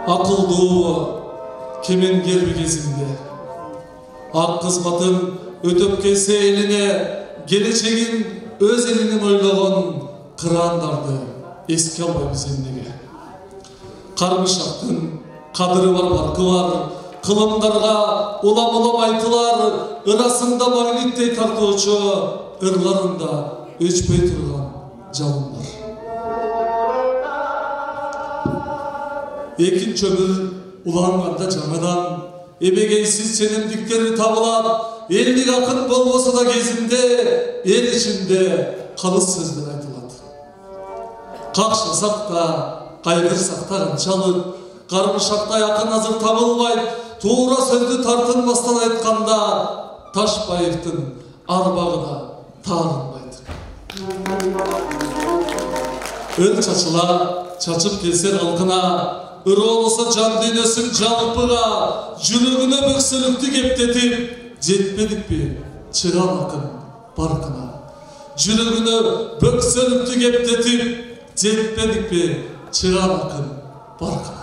Akıldığı kemengер bir kezinde ak kızmatın ötöp kelse eline geleceğin öz elinin oylagan kırandardı eski alba bizendege. Karmışaktın kadırı var, farkı var. Kılımdarga ulam aytılar, ırasında magnittey tartıuçu, ırlarında öçpey turgan жалындар. Ekin çömür ulanganda жаңадан, ebegeysiz çenimdikleri табылат, ellik akıt bolbosa da gezinde, el içinde kalыс sözler aytılат. Kakşasak da, kaygırsak da kançalık, karmışakta yakın hazır табылбайт, тура сөздү тартынбастан айтканда Ташбаевдин арбагына таарынбайт. Өл чачыла, чачып келсер алкына, ыры болсо жан дүйнөсүн жалпыга, жүрөгүнө бөксөлүктү кептетип, жетпедикпи чыган акын баркына. Жүрөгүнө бөксөлүктү кептетип, жетпедикпи чыган акын баркына.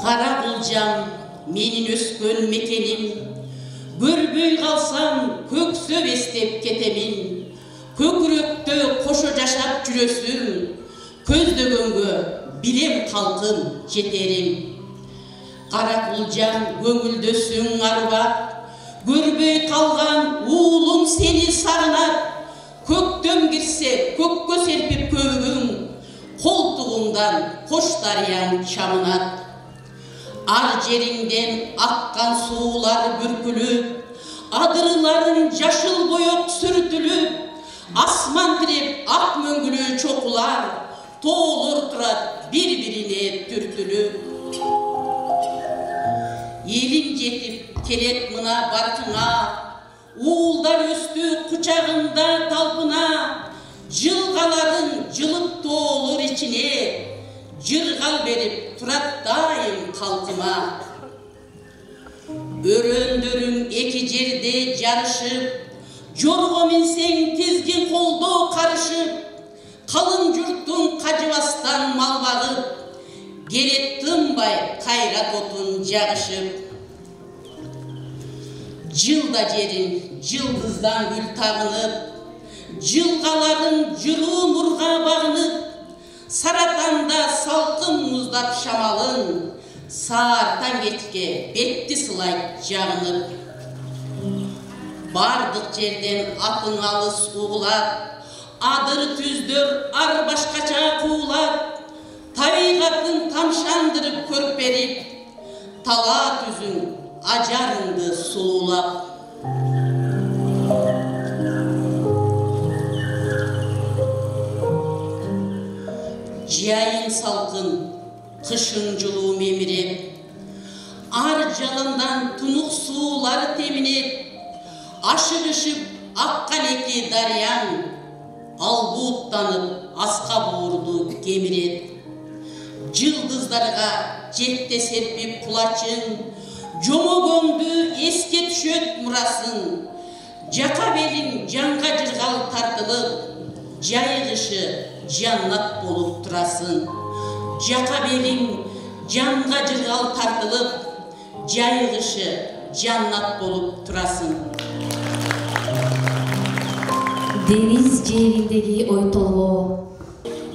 Kara bulcam menin öskön mekenim, görбөй kalsam köksö bestep ketemin, köküröktö koşo jaşap жүрөsүm, көздөгөнгө билем kalkın jeterim. Kara bulcam көңүлдөсүң arba, görбөй kalgan uulum seni sarınat, köktön girse kökkö serpip kövüğün, koltuğundan koş daryan çamınat. Ar jeriңден akkan suular bürkülüp, adırların jaşıl boyok sürtülüp, asman tirep ak möngülü çokular, toğulur turat bir-birine türtülüp. Elin jetip kelet mına barkına, uğullar östü kucağında talpına, jılgaların jılıp toğulur içine, jırgal berip turat daim kalkıma. Öröndörüң eki jerde jarışıp, jorgo minseң tizgin koldo karışıp, kalın jurttun kacыбастан mal bagıp, gerek tınbay kayrat otun jagışıp. Жылда жерин жылдыздан gül tağınıp, jılgaların jıruu nurga bağınıp, Saratanda salkın muzdap şamalın, sağartan geçke betti sılayt jağınıp. Bardık жерден atın alыс uğulat, adır tüzdür ar başkaça kuğulat, tabigatın tamşandırıp körp berip, tala tüzün acarındı suluulap. Jayın salkın, kışın jılуу memirep, ar jalından tunuk suuları teminep, aşırışıp akkan eki daryan, albuuttanıp aska buurdu kemirep. Jıldızlarga jette serpip kulaçın, jomogöңдү esке түшөт мурасың, жака белиң жанга жыргал тартылып, жайгышы jannat bolup turasın. Jaka belin janga jırgal tartılıp, jayğışı jannat bolup turasın. Deniz жериндеги oytolgoo,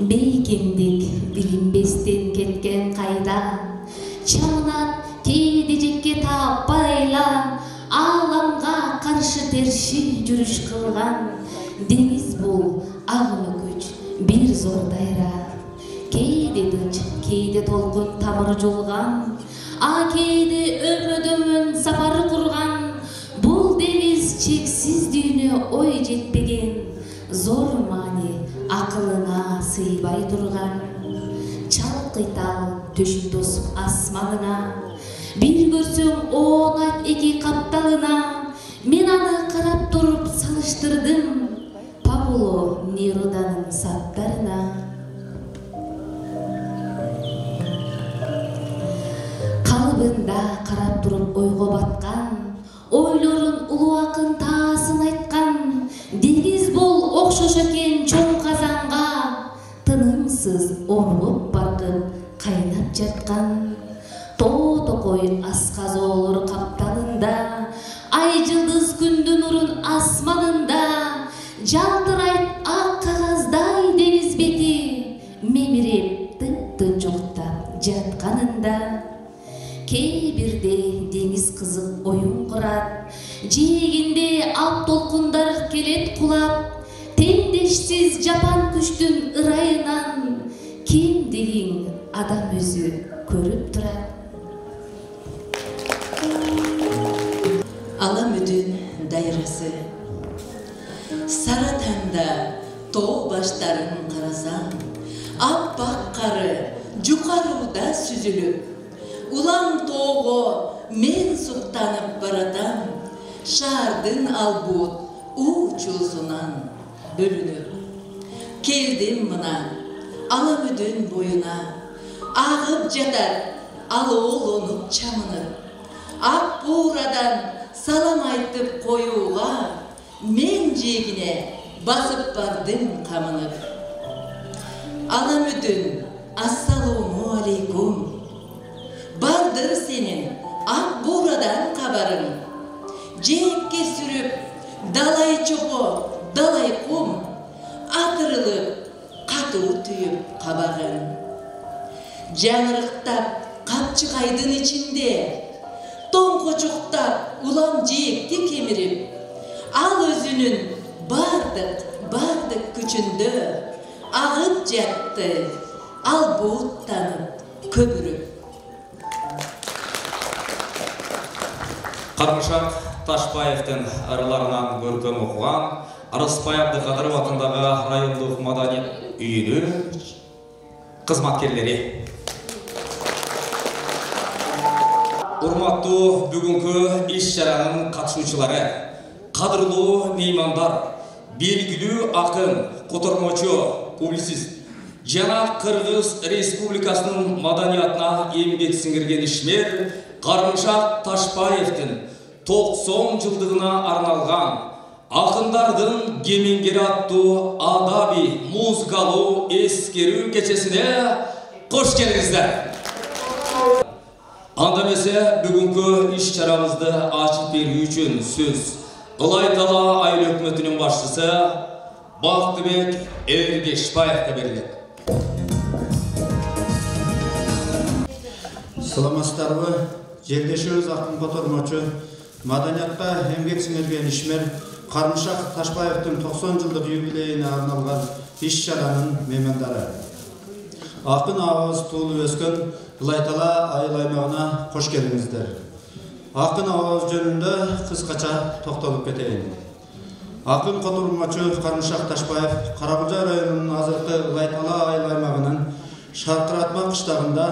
бейкемдик билинбестен кеткен кайда, чамынан кейде жекке таппайла, аламга каршы терши жүрүш кылган. Дениз бул агымы күч, bir zor dayra, кейде дыч, кейде толкун тамыры жолган, а кейде өмөдөмөн сапары курган. Бул дениз чексиз дүйнө ой жетпеген, зор маани акылына сыйбай турган. Чалкыйтал төшүн тосуп асманына, бир көрсөң он айт эки капталына. Мен аны карап туруп салыштырдым Пабло Неруданын саттарына. Калыбында карап туруп ойго баткан, ойлорун улуу акын таасын айткан. Деңиз бол окшош экен чоң казанга, тынымсыз оргуп баркып кайнап жаткан. Тоо токой асказоолор капталында, ай жылдыз күндүн нурун асманында, жалтырайт ак кагаздай деңиз бети, мемирип тынчуктап жатканында. Кээ бирде деңиз кызык оюн курат, жээгинде алп толкундар келет кулап, теңдешсиз жапан күчтүн ырайынан кимдигин адам өзү көрүп турат. Аламүдүн дайрасы сара таңда тоо баштарын карасам, аппак кары жукаруда сүзүлүп, улам тоого мен суктанып баратам, шаардын албут уучусунан бөлүнүп. Келдим мына Аламүдүн боюна, агып жатар алоолонуп чамынып, ак буурадан салам айтып коюуга мен жегине басып бардым камынып. Аламүдүн ассалому алейкум, бардыр сенин ак буурадан кабарың, жээкке сүрүп далай чопо далай кум, атырылып катуу түйүп кабагың. Жаңырыктап капчыгайдын ичинде, тоңкочуктап улам жээкти кемирип, ал өзүнүн бардык күчүндө агып жатты албууттанып көбүрүп. Кармышак Ташбаевдин ырларынан көркөм окуган Арыспай Абдыкадыров атындагы райондук маданият үйүнүн кызматкерлери. Урматтуу бүгүнкү иш-чаранын катышуучулары, кадырлуу меймандар, белгилүү акын, котормочу, публицист жана Кыргыз Республикасынын маданиятына эмгек сиңирген ишмер Кармышак Ташбаевдин 90 жылдыгына арналган Акындардын кемеңгери аттуу адаби музыкалуу эскерүү кечесине кош келиңиздер. Анда эмесе бүгүнкү иш-чарабызды ачып берүү үчүн сөз Ылай Тала айыл өкмөтүнүн башчысы Бактыбек Эргешбаевге берилет. Саламатсыздарбы, жердешибиз акын котормочу, маданиятка эмгек сиңирген ишмер Кармышак Ташбаевдин 90 жылдык юбилейине арналган иш-чаранын меймандары. Акын абабыз туулуп өскөн Ылай Тала айыл аймагына кош келиңиздер. Акын абабыз жөнүндө кыскача токтолуп кетейин. Акын котормочу Кармышак Ташбаев Каракулжа районунун азыркы Ылай Тала айыл аймагынын Шаркыратма кыштагында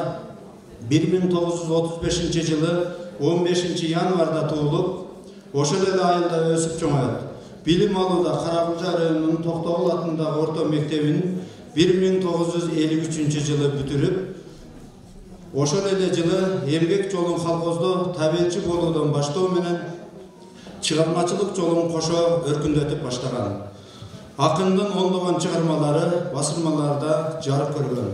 1935 жылы 15 январда туулуп, ошол эле айылда өсүп чоңоет. Билим алууда Каракулжа районунун Токтогул атындагы орто мектебин 1953 жылы бүтүрүп, ошол эле жылы эмгек жолун колхоздо табелчи болуудон баштоо менен чыгармачылык жолун кошо өркүндөтүп баштаган. Акындын ондогон чыгармалары басылмаларда жарык көргөн.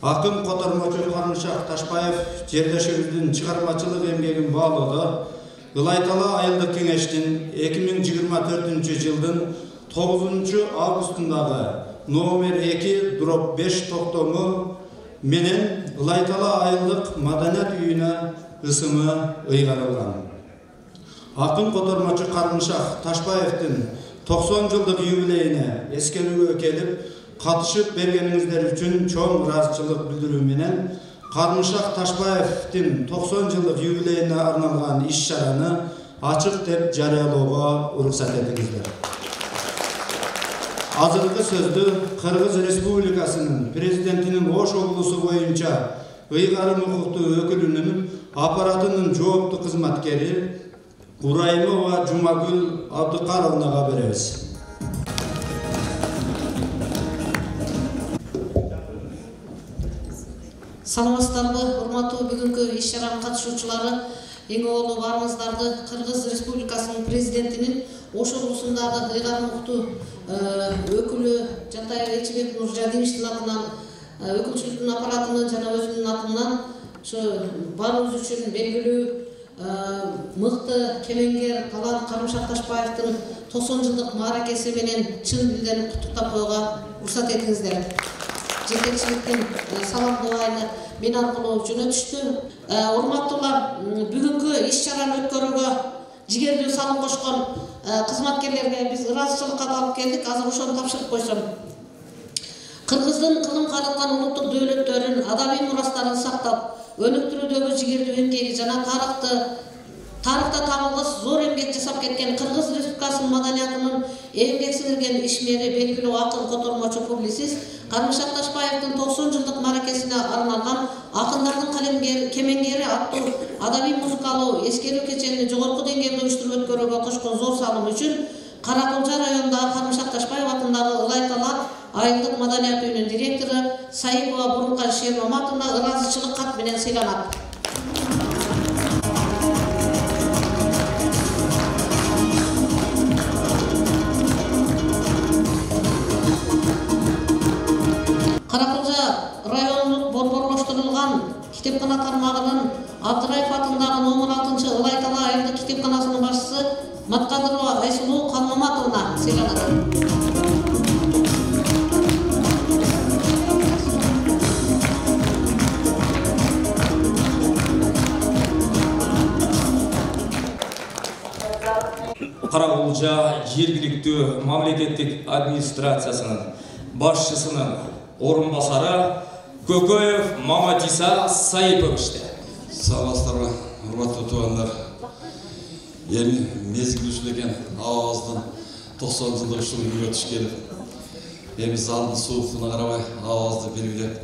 Акын котормочу Кармышак Ташбаев жердешибиздин чыгармачылык эмгегин баалоодо Ылай Тала айылдык кеңештин 2024 жылдын 9 августундагы номер 2/5 токтому менен Ылай Тала айылдык маданият үйүнө ысымы ыйгарылган. Акын котормочу Кармышак Ташбаевдин 90 жылдык юбилейине эскерүүгө келип, катышып бергениңиздер үчүн чоң ыраазычылык билдирүү менен Кармышак Ташбаевдин 90 жылдык юбилейине арналган иш-чараны ачык деп жарыялоого уруксат этиңиздер. Азыркы сөздү Кыргыз Республикасынын президентинин Ош облусу боюнча ыйгарым укуктуу өкүлүнүн аппаратынын жооптуу кызматкери Ураймова Жумагүл Абдыкаровнага беребиз. Саламатсыздарбы, урматтуу бүгүнкү иш-чаранын катышуучулары, эң оолу баарыңыздарды Кыргыз Республикасынын президентинин Ош облусундагы ыйгар мукту өкүлү Жантайыр Эчибек Нуржадиевичтин атынан, өкүлчүлүктүн аппаратынан жана өзүмдүн атымдан ушу баарыбыз үчүн белгилүү мыкты кемеңгер талант Карымшак Ташбаевдин 90 жылдык мааракеси менен чын дилден куттуктап коюуга уруксат этиңиздер. Жетекчиликтин салам дуайыны мен аркылуу жөнөтүштү. Урматтуулар, бүгүнкү иш-чараны өткөрүүгө жигердүү салым кошкон кызматкерлерге биз ыраазычылыкка алып келдик. Азыр ошону тапшырып койсом. Кыргыздын кылым караткан улуттук дөөлөттөрүн, адабий мурастарын сактап, өнүктүрүүдөгү жигердүү эмгеги жана тарыхта табылгыс зор эмгек жасап кеткен Кыргыз Республикасынын маданиятынын эмгек сиңирген ишмери, белгилүү акын, котормочу, публицист Карымшак Ташбаевдин 90 жылдык мааракесине арналган Акындардын кемеңгери аттуу адабий музыкалуу эскерүү кеченини жогорку деңгээлде уюштуруп өткөрүүгө кошкон зор салым үчүн Каракулжа районундагы Карымшак Ташбаев атындагы Ылайтала айылдык маданият үйүнүн директору Саипова Бурункай Шермаматовна ыраазычылык кат менен сыйланат. Каракулжа районундук борборлоштурулган китепкана тармагынын Абдыраев атындагы номер 6 Ылайтала айылдык китепканасынын башчысы Маткадырова Айсулуу Калмаматовна сыйланат. Каракулжа жергиликтүү мамлекеттик администрациясынын башчысынын орун басары Көкөев Маматиса Саиповичте. Саламатсыздарбы, урматтуу туугандар. Эми мезгилүүчүлеген абабыздын 90 жылдык ушул күнгө туш келип, эми залдын сууктугуна карабай абабызды белгилеп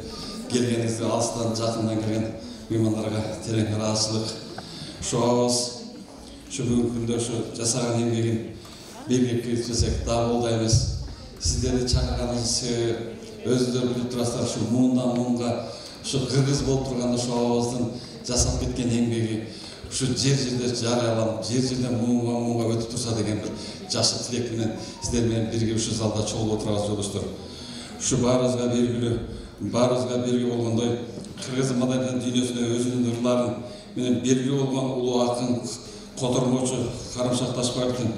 келгениңизге алыстан жакындан келген меймандарга терең ыраазычылык. Ушу абабыз şu бүгүнкү şu жасаган эмгегин белгилеп кетсек да болду эмес. Сиздерди чакырганыңыздын себеби өзүңөр билип турасыздар, şu муундан муунга şu кыргыз болуп турганда şu абабыздын жасап кеткен эмгеги şu жер-жерде жарыяланып, жер-жерден муунга өтүп турса деген бир жакшы тилек менен сиздер менен бирге ушул залда чогулуп отурабыз жолдоштор. Şu баарыбызга белгилүү болгондой кыргыз маданиятынын дүйнөсүнө өзүнүн ырларын менен белгилүү болгон улуу акын котормочу Карымшак Ташбаевдин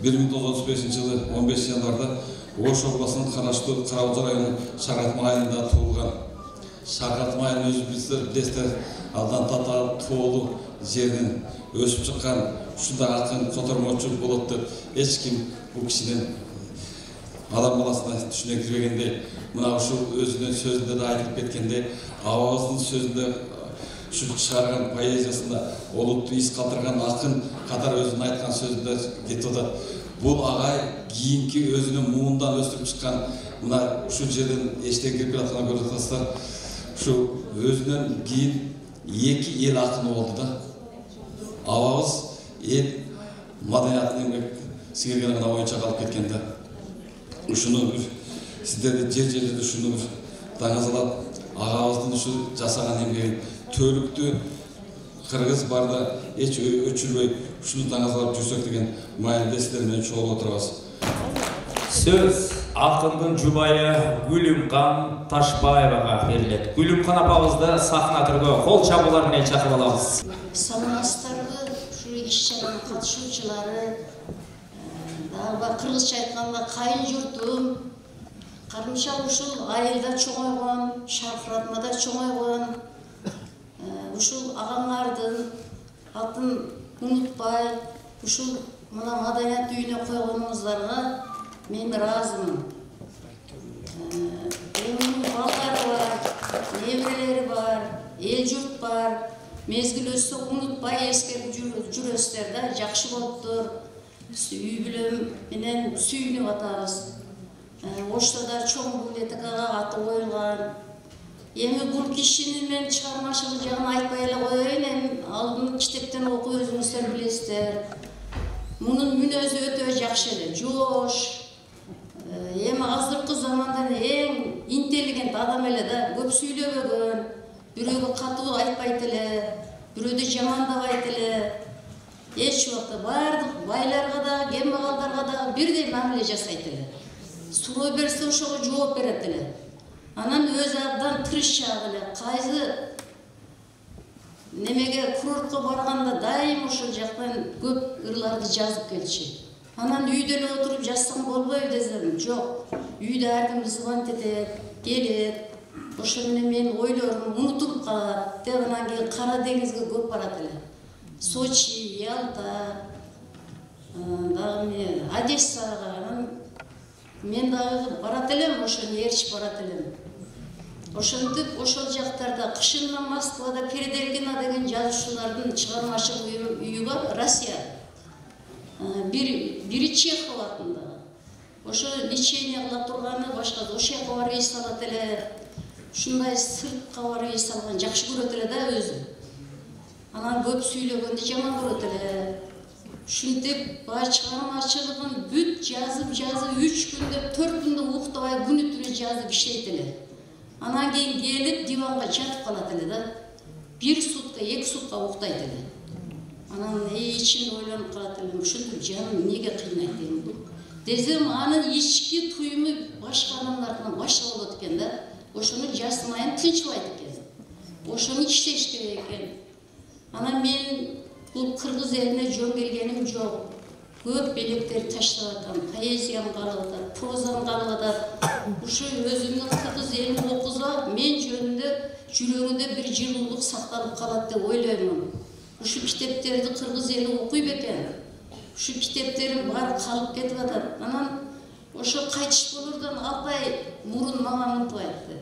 1935 жылы 15 январда Ош областынын караштуу Каракулжа районунун Шаргатма айылында туулган. Шаргатма айылын өзүңүздөр билесиздер, алдан татаал тоолуу жерден өсүп чыккан ушундай акын котормочу болот деп эч ким бул кишинин адам баласына түшүнө кирбегендей, мына ушул өзүнүн сөзүндө да айтылып кеткендей, абабыздын сөзүндө şu çıkargan poeziyasında oluttu iz kaldırgan akın kadar özünün aytkan sözünde getodi. Bul ağay kiyinki özünün muğundan östürüp çıkan buna şu жерден eşten kirip жатқан көріп жатасыздар. Şu özünün кейін екі ел ақыны oldu da. Абабыз ел маданиятының сіңірген ана ойынша қалып кеткенде. Ушуну сіздерді жер-жерлерде ушуну даңазалап ағабыздың ушу жасаған эмгегин төлүктү кыргыз барда эч өчүрбөй ушуну таңазалап жүрсөк деген маалимде сиздер менен чогулуп отурабыз. Сөз акындын жубайы Гүлүмкан Ташбаевага берилет. Гүлүмкан апабызды сахна түргө кол чабуулар менен чакырып алабыз. Саламатсыздарбы, ушу иш-чаранын катышуучулары, дагы кыргызча айтканда кайын журтум, Карымшак ушул айылда чоңойгон, Шаркыратмада чоңойгон, ушул агаңардын атын унутпай, ушул мына маданият үйүнө койгонуңуздарга мен ыраазымын. Эми балдары бар, неберелери бар, эл журт бар, мезгил өссө унутпай эскерип жүрөсүздөр да, жакшы болуптур. Үй бүлөм менен сүйүнүп атабыз. Ошто да чоң библиотекага аты коюлган. Эми бул кишинин мен чыгармачылык жагын айтпай эле коеюн, эми алдын китептен окуп өзүңүздөр билесиздер. Мунун мүнөзү өтө жакшы эле, жоош. Эми азыркы замандан эң интеллигент адам эле да, көп сүйлөбөгөн, бирөөгө катуу айтпайт эле, бирөөдү жамандабайт эле. Эч убакта жокта баардык байларга да, кембагалдарга да бирдей мамиле жасайт эле. Суроо берсе ошого жооп берет эле. Анан өз абдан тырышчаак эле. Кайсы немеге курортко барганда дайым ошол жактан көп ырларды жазып келчү. Анан үйдө эле отуруп жазсаң болбойбу десем, жок. Үйдө ар ким звонить этет, келет. Ошол менен мен ойлорум унутуп калат деп анан кийин Кара деңизге көп барат эле. Сочи, Ялта, дагы Одессага, мен дагы барат элем, ошону ээрчип барат элем. Ошентип ошол жактарда кышынан Москвада Переделкина деген жазуучулардын чыгармачылык үйү бар, Россия. Бири Чехов атындагы. Ошо лечение кыла турганы башка ошол жака барып эс алат эле. Ушундай сыртка барып эс алган жакшы көрөт эле да өзү. Анан көп сүйлөгөндү жаман көрөт эле. Ушинтип баа чыгармачылыгын бүт жазып 3 күндө 4 күндө уктабай күнү түнү жазып иштейт эле. Анан кийин келип диванга жатып калат эле да. 1 сутка, 2 сутка уктайт эле. Анан ичинде ойлонуп калат элем, ушинтип жаным эмнеге кыйнайт эми? Десем анын ички туюму башка адамдардан башка болот экен да. Ошону жазмайын тынчыбайт экен. Ошону иштеш керек экен. Анан мен бул кыргыз элине жөн бергеним жок. Көп белектер таштап атам, поэзиям калып атат, прозам калып атат. Ушу өзүмдүн кыргыз элин окуза мен жөнүндө жүрөгүндө бир жылуулук сакталып калат деп ойлоймун. Ушу китептерди кыргыз эли окуй бекен. Ушу китептерим баары калып кетип атат. Анан ошо кайтыш болурдан албай мурун мага унутуп айтты.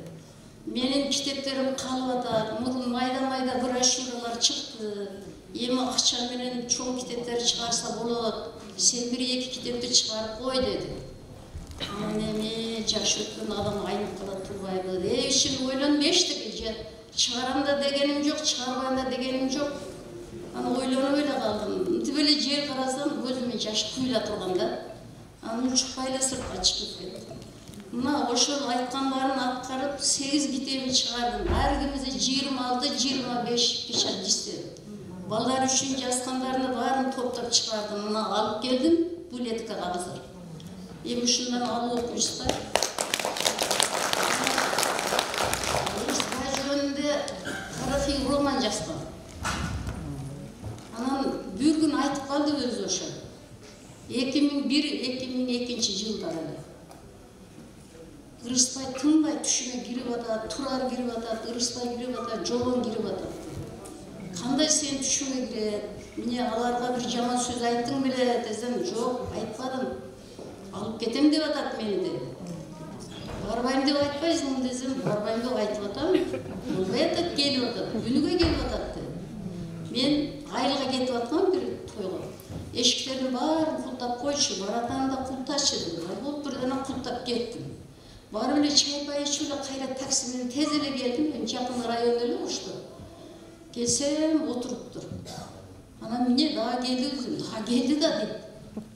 Менин китептерим калып атат, мурун майда брошюралар чыкты. Эми акча менен чоң китептер чыгарса болот. Сен 1-2 китепти чыгарып кой деди. Анан эми жаш өткөн адам айнып калат турбайбы? Ишин ойлонуп эчтеке чыгарам да дегеним жок, чыгарбайм да дегеним жок. Анан ойлонуп эле калдым. Мынтип эле жер карасам көзүмө жаш куйула турган да. Анан учпай эле сыртка чыгып кеттим. Мына ошол айткандарын аткарып 8 китебин чыгардым. Ар кимиze 26-25 печать дистем. Балдар үчүн жазгандарны баарын топтоп чыгардым. Мына алып келдим булеткага азыр. Эми ушундан алып окуйсуздар. Жөнүндө тарыхый роман жазган. Анан бир күн айтып калды өзү ошо. 2001-2002 жылдары. Ырыспай тынбай түшүнө кирип атат, турар кирип атат, ырыспай кирип атат, жолон кирип атат. Кандай сен түшүнө кирет? Міне аларга бир жаман сөз айттың беле десем, жок, айтпадым. Алып кетем деп атат мени деди. Барбайм деп айтпайсың десем, барбайм деп айтып атам. Болбой атат, келип атат, күнүгө келип атат. Мен айылга кетип аткам бир тойго. Эшиктердин баарын култап койчу, баратам да култачы деди. Болуп бирден култап кеттим. Барып эле чай ичип эле кайра такси менен тез эле келдим. Мен жакын райондо эле ошто. Келсем отуруптур. Анан міне дагы келди өзүм, дагы келди да дейт.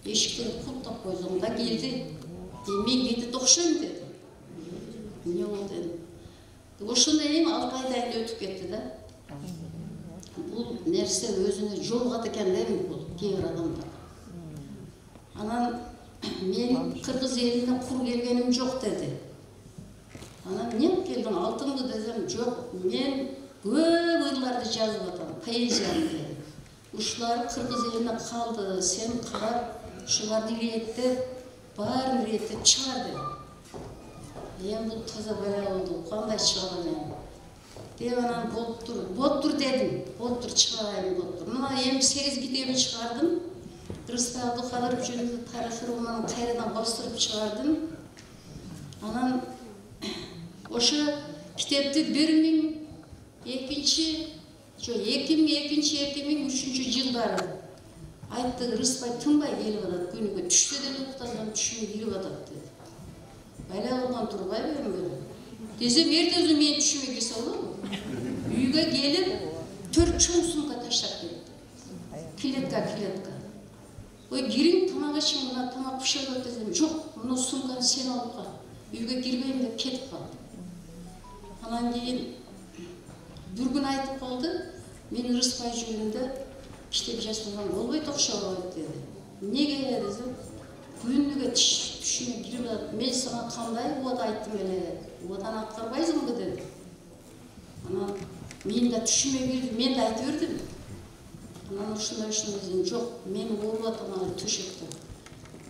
Эшиктерди култап койсоң да келди. Мен кетип окшойм деди. Эмне болду эми? Ошондой эми 6 айдан өтүп кетти да. Бул нерсе өзүнө жолугат экен да эми бул кээ бир адамдар. Анан мен кыргыз элине кур келгеним жок деди. Анан эмне алып келдиң, алтынды десем, жок, мен көп ырларды жазып атам, поэзиямды деди. Ушулар кыргыз элине калды, сен карап, ушуларды иреттеп, баарын иреттеп чыгар деди. Эми бул таза бала болду, кандай чыгарам эми? Деп анан болуптур дедим, болуптур чыгарайын болуптур. Мына эми 8 китебин чыгардым. Рыспай Абдыкадыров жөнүндө тарыхый романын кайрадан бастырып чыгардым. Анан ошо китепти 2002-2003 жылдары айтты, Рыспай тынбай келип атат, күнүгө түштө деле уктасам түшүмө кирип атат деди. Байла болгон турбайбы эми? Десем, эртең мен түшүмө кирсе болобу? Үйгө келип 4 чоң сумка таштап келди. Клетка. Ой, кириң тамак ичиң, мына тамак пышырып десем, жок, мына сумканы сен алып кал. Үйгө кирбейм деп кетип калды. Анан кийин бир күн айтып калды, мен Рыспай жөнүндө китеп жазбаган болбойт окшойт деди. Неге десем, күнүгө түшүнө кирип атат. Мен сага кандай убада айттым эле, убаданы аткарбайсыңбы деди. Анан мен да түшүмө кирди, мен да айтып бердим. Анан ушундай дедим, жок, мен ооруп атам төшөктө.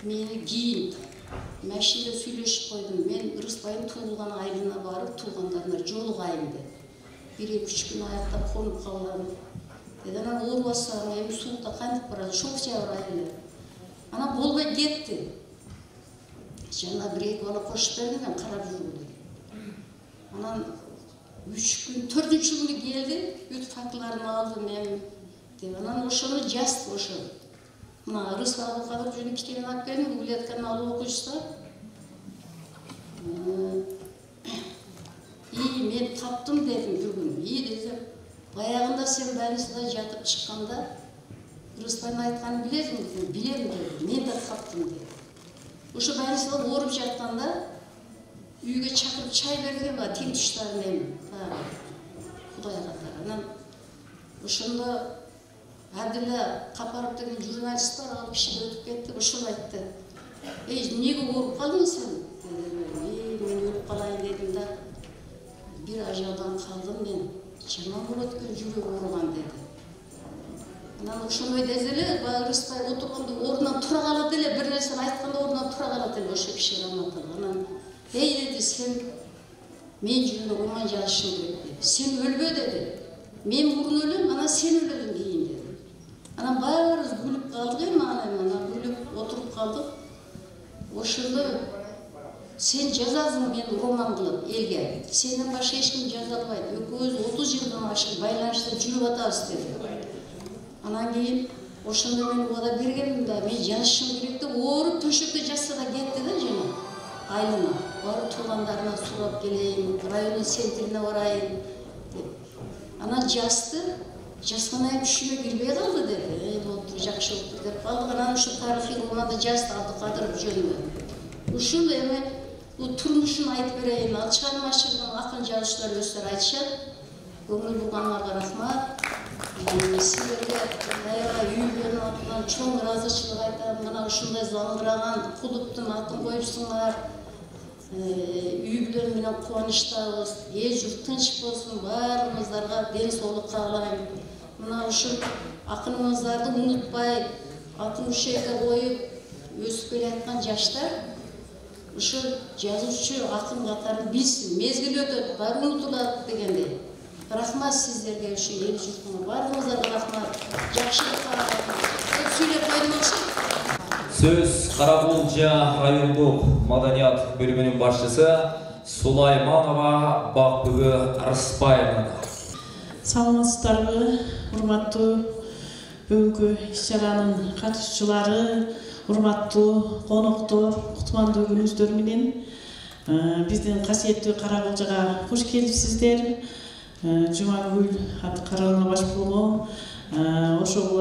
Мени кийин машинада сүйлөшүп койдум. Мен Ырысбайдын туулган айылына барып, туулгандарына жолугайын деп. 1-2 күн аяктап конуп калгам. Деди, анан оорубасаң, эми суукта кантип барасың? Ошол октябрь айы. Анан болбой кетти. Жана 1-2 бала кошуп бердим, мен карап жүргүлө. Анан 3 күн, 4-чү күнү келди, бүт фактыларын алдым мен. Анан ошону жазды, ошо. Мына Ырысбай Абылкадыров жөнүндө китебин алып келдим, библиотеканын алып окуучусу. Мен таптым дедим бир күн. Десем, баягында сен больницада жатып чыкканда Ырысбайдын айтканын билесиң дедим. Билем деди. Мен да таптым деди. Ошо больницада ооруп жатканда үйгө чакырып чай берген ба, тең туштарын эми. Кудайга катары. Анан ошондо Абдилла Капаров деген журналист бар, ал киши өтүп кетти, ошол айтты. Неге ооруп калдың сен? Мен өлүп калайын дедим да. Бир ажалдан калдым мен. Жаман болот экен жүрөк ооруган деди. Анан ошондой дезе эле, Ырысбай отурганда ордунан тура калат эле, бир нерсени айтканда ордунан тура калат эле, ошо киши раматыр. Анан деди, сен мен жөнүндө роман жазышың керек деди. Сен өлбө деди. Мен мурун өлөм, анан сен өлөсүң кийин деди. Анан баарыбыз күлүп калдык эми, анан күлүп отуруп калдык. Ошондо сен жазасың мен роман кылып элге. Сенден башка эч ким жаза албайт. Экөөбүз 30 жылдан ашык байланышта жүрүп атабыз деди. Анан кийин ошондо мен убада бергенмин да, мен жазышым керек деп ооруп төшөктө жатса да кетти да жана айылына. Барып туугандарына сурап келейин, районун центрине барайын деп. Анан жазды. Жазгандан кийин түшүнө кирбей калды деди. Болуптур, жакшы болуптур деп калдык. Анан ушу тарыхый романды жазды Абдыкадыров жөнүндө. Ушул эми турмушун айтып берейин. Ал чыгармачылыгын акын жазуучулар өздөрү айтышат. Көңүл бургандарга рахмат. Силерге аябай үй бүлөнүн атынан чоң ыраазычылык айтам. Мына ушундай заңгыраган кулуптун атын коюпсуңар. Үй бүлөнү менен кубанычтабыз. Эл журт тынч болсун, баарыбыздарга ден соолук каалайм. Мына ушул акыныбыздарды унутпай, 62 коюп өсүп келаткан жаштар ушул жазуучу акын катарын билсин. Мезгил өтөт, баары унутулат дегендей. Рахмат сиздерге, ушу эл журтуңар баарыңыздарга рахмат. Жакшылык каалайм. Сүйлөп койдум окшойт. Сөз Карабулжа райондук маданият бөлүмүнүн башчысы Сулайманова Бакбүгү Арыспаевна. Саламатсыздарбы, урматтуу бүгүнкү иш-чаранын катышуучулары, урматтуу коноктор, кутмандуу күнүңүздөр менен биздин касиеттүү Карабулжага кош келипсиздер. Жумагүл Аткаралына баш болгон ошол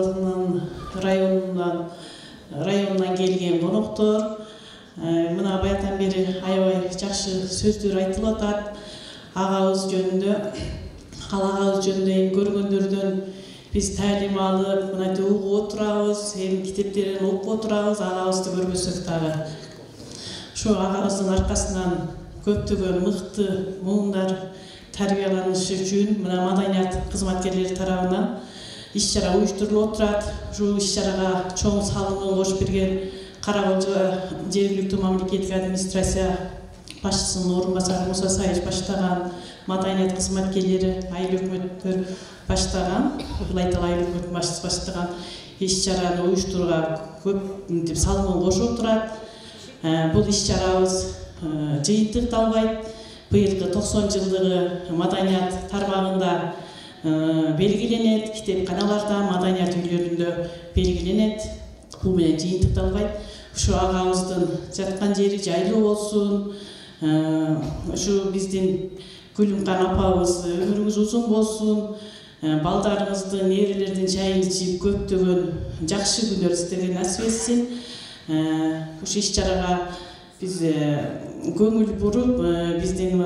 районунан келген коноктор. Мына баягыдан бери аябай жакшы сөздөр айтылып атат. Агабыз жөнүндө, ал агабыз жөнүндө көргөндөрдөн биз таалим алып, мына угуп отурабыз, китептерин окуп отурабыз, агабызды көрбөсөк дагы. Ошо агабыздын аркасынан көптөгөн мыкты муундар тарбияланышы үчүн мына маданият кызматкерлери тарабынан иш-чара уюштурулуп отурат. Ушул иш-чарага чоң салымын кошуп берген Карабулжа жергиликтүү мамлекеттик администрация башчысынын орун басары Муса Саич баштаган маданият кызматкерлери, айыл өкмөттөр баштаган, Ылайтал айыл өкмөтүнүн башчысы баштаган иш-чараны уюштурууга көп салымын кошуп турат. Бул иш-чарабыз жыйынтыкталбайт. Быйылкы 90 жылдыгы маданият тармагында белгиленет, китепканаларда, маданият үйлөрүндө белгиленет. Бул менен жыйынтыкталбайт. Ушу агабыздын жаткан жери жайлуу болсун. Ушу биздин Гүлүмкан апабыз өмүрүңүз узун болсун. Балдарыңыздын, нерелердин чайын ичип көптөгөн жакшы күндөр сиздерге насип этсин. Ушу иш-чарага биз көңүл буруп, биздин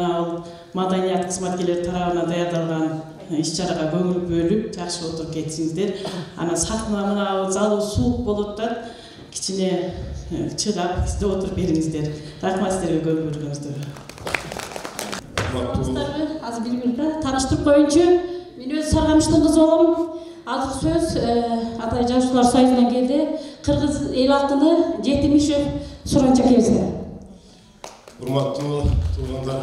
маданият кызматкерлери тарабынан даярдалган иш-чарага көңүл бөлүп, жакшы отуруп кетсиңиздер. Анан сахна мына залы суук болуп атат. Кичине чыдап, сизде отуруп бериңиздер. Рахмат сиздерге көңүл бөлгөнүңүздөргө. Азыр бири-бири тааныштырып коеюнчу. Мен өзү Саргамыштын кызы болом. Азыр сөз Атай Жазуучулар союзунан келди. Кыргыз эл акыны Жетимишев Суранч акебизге. Урматтуу туугандар,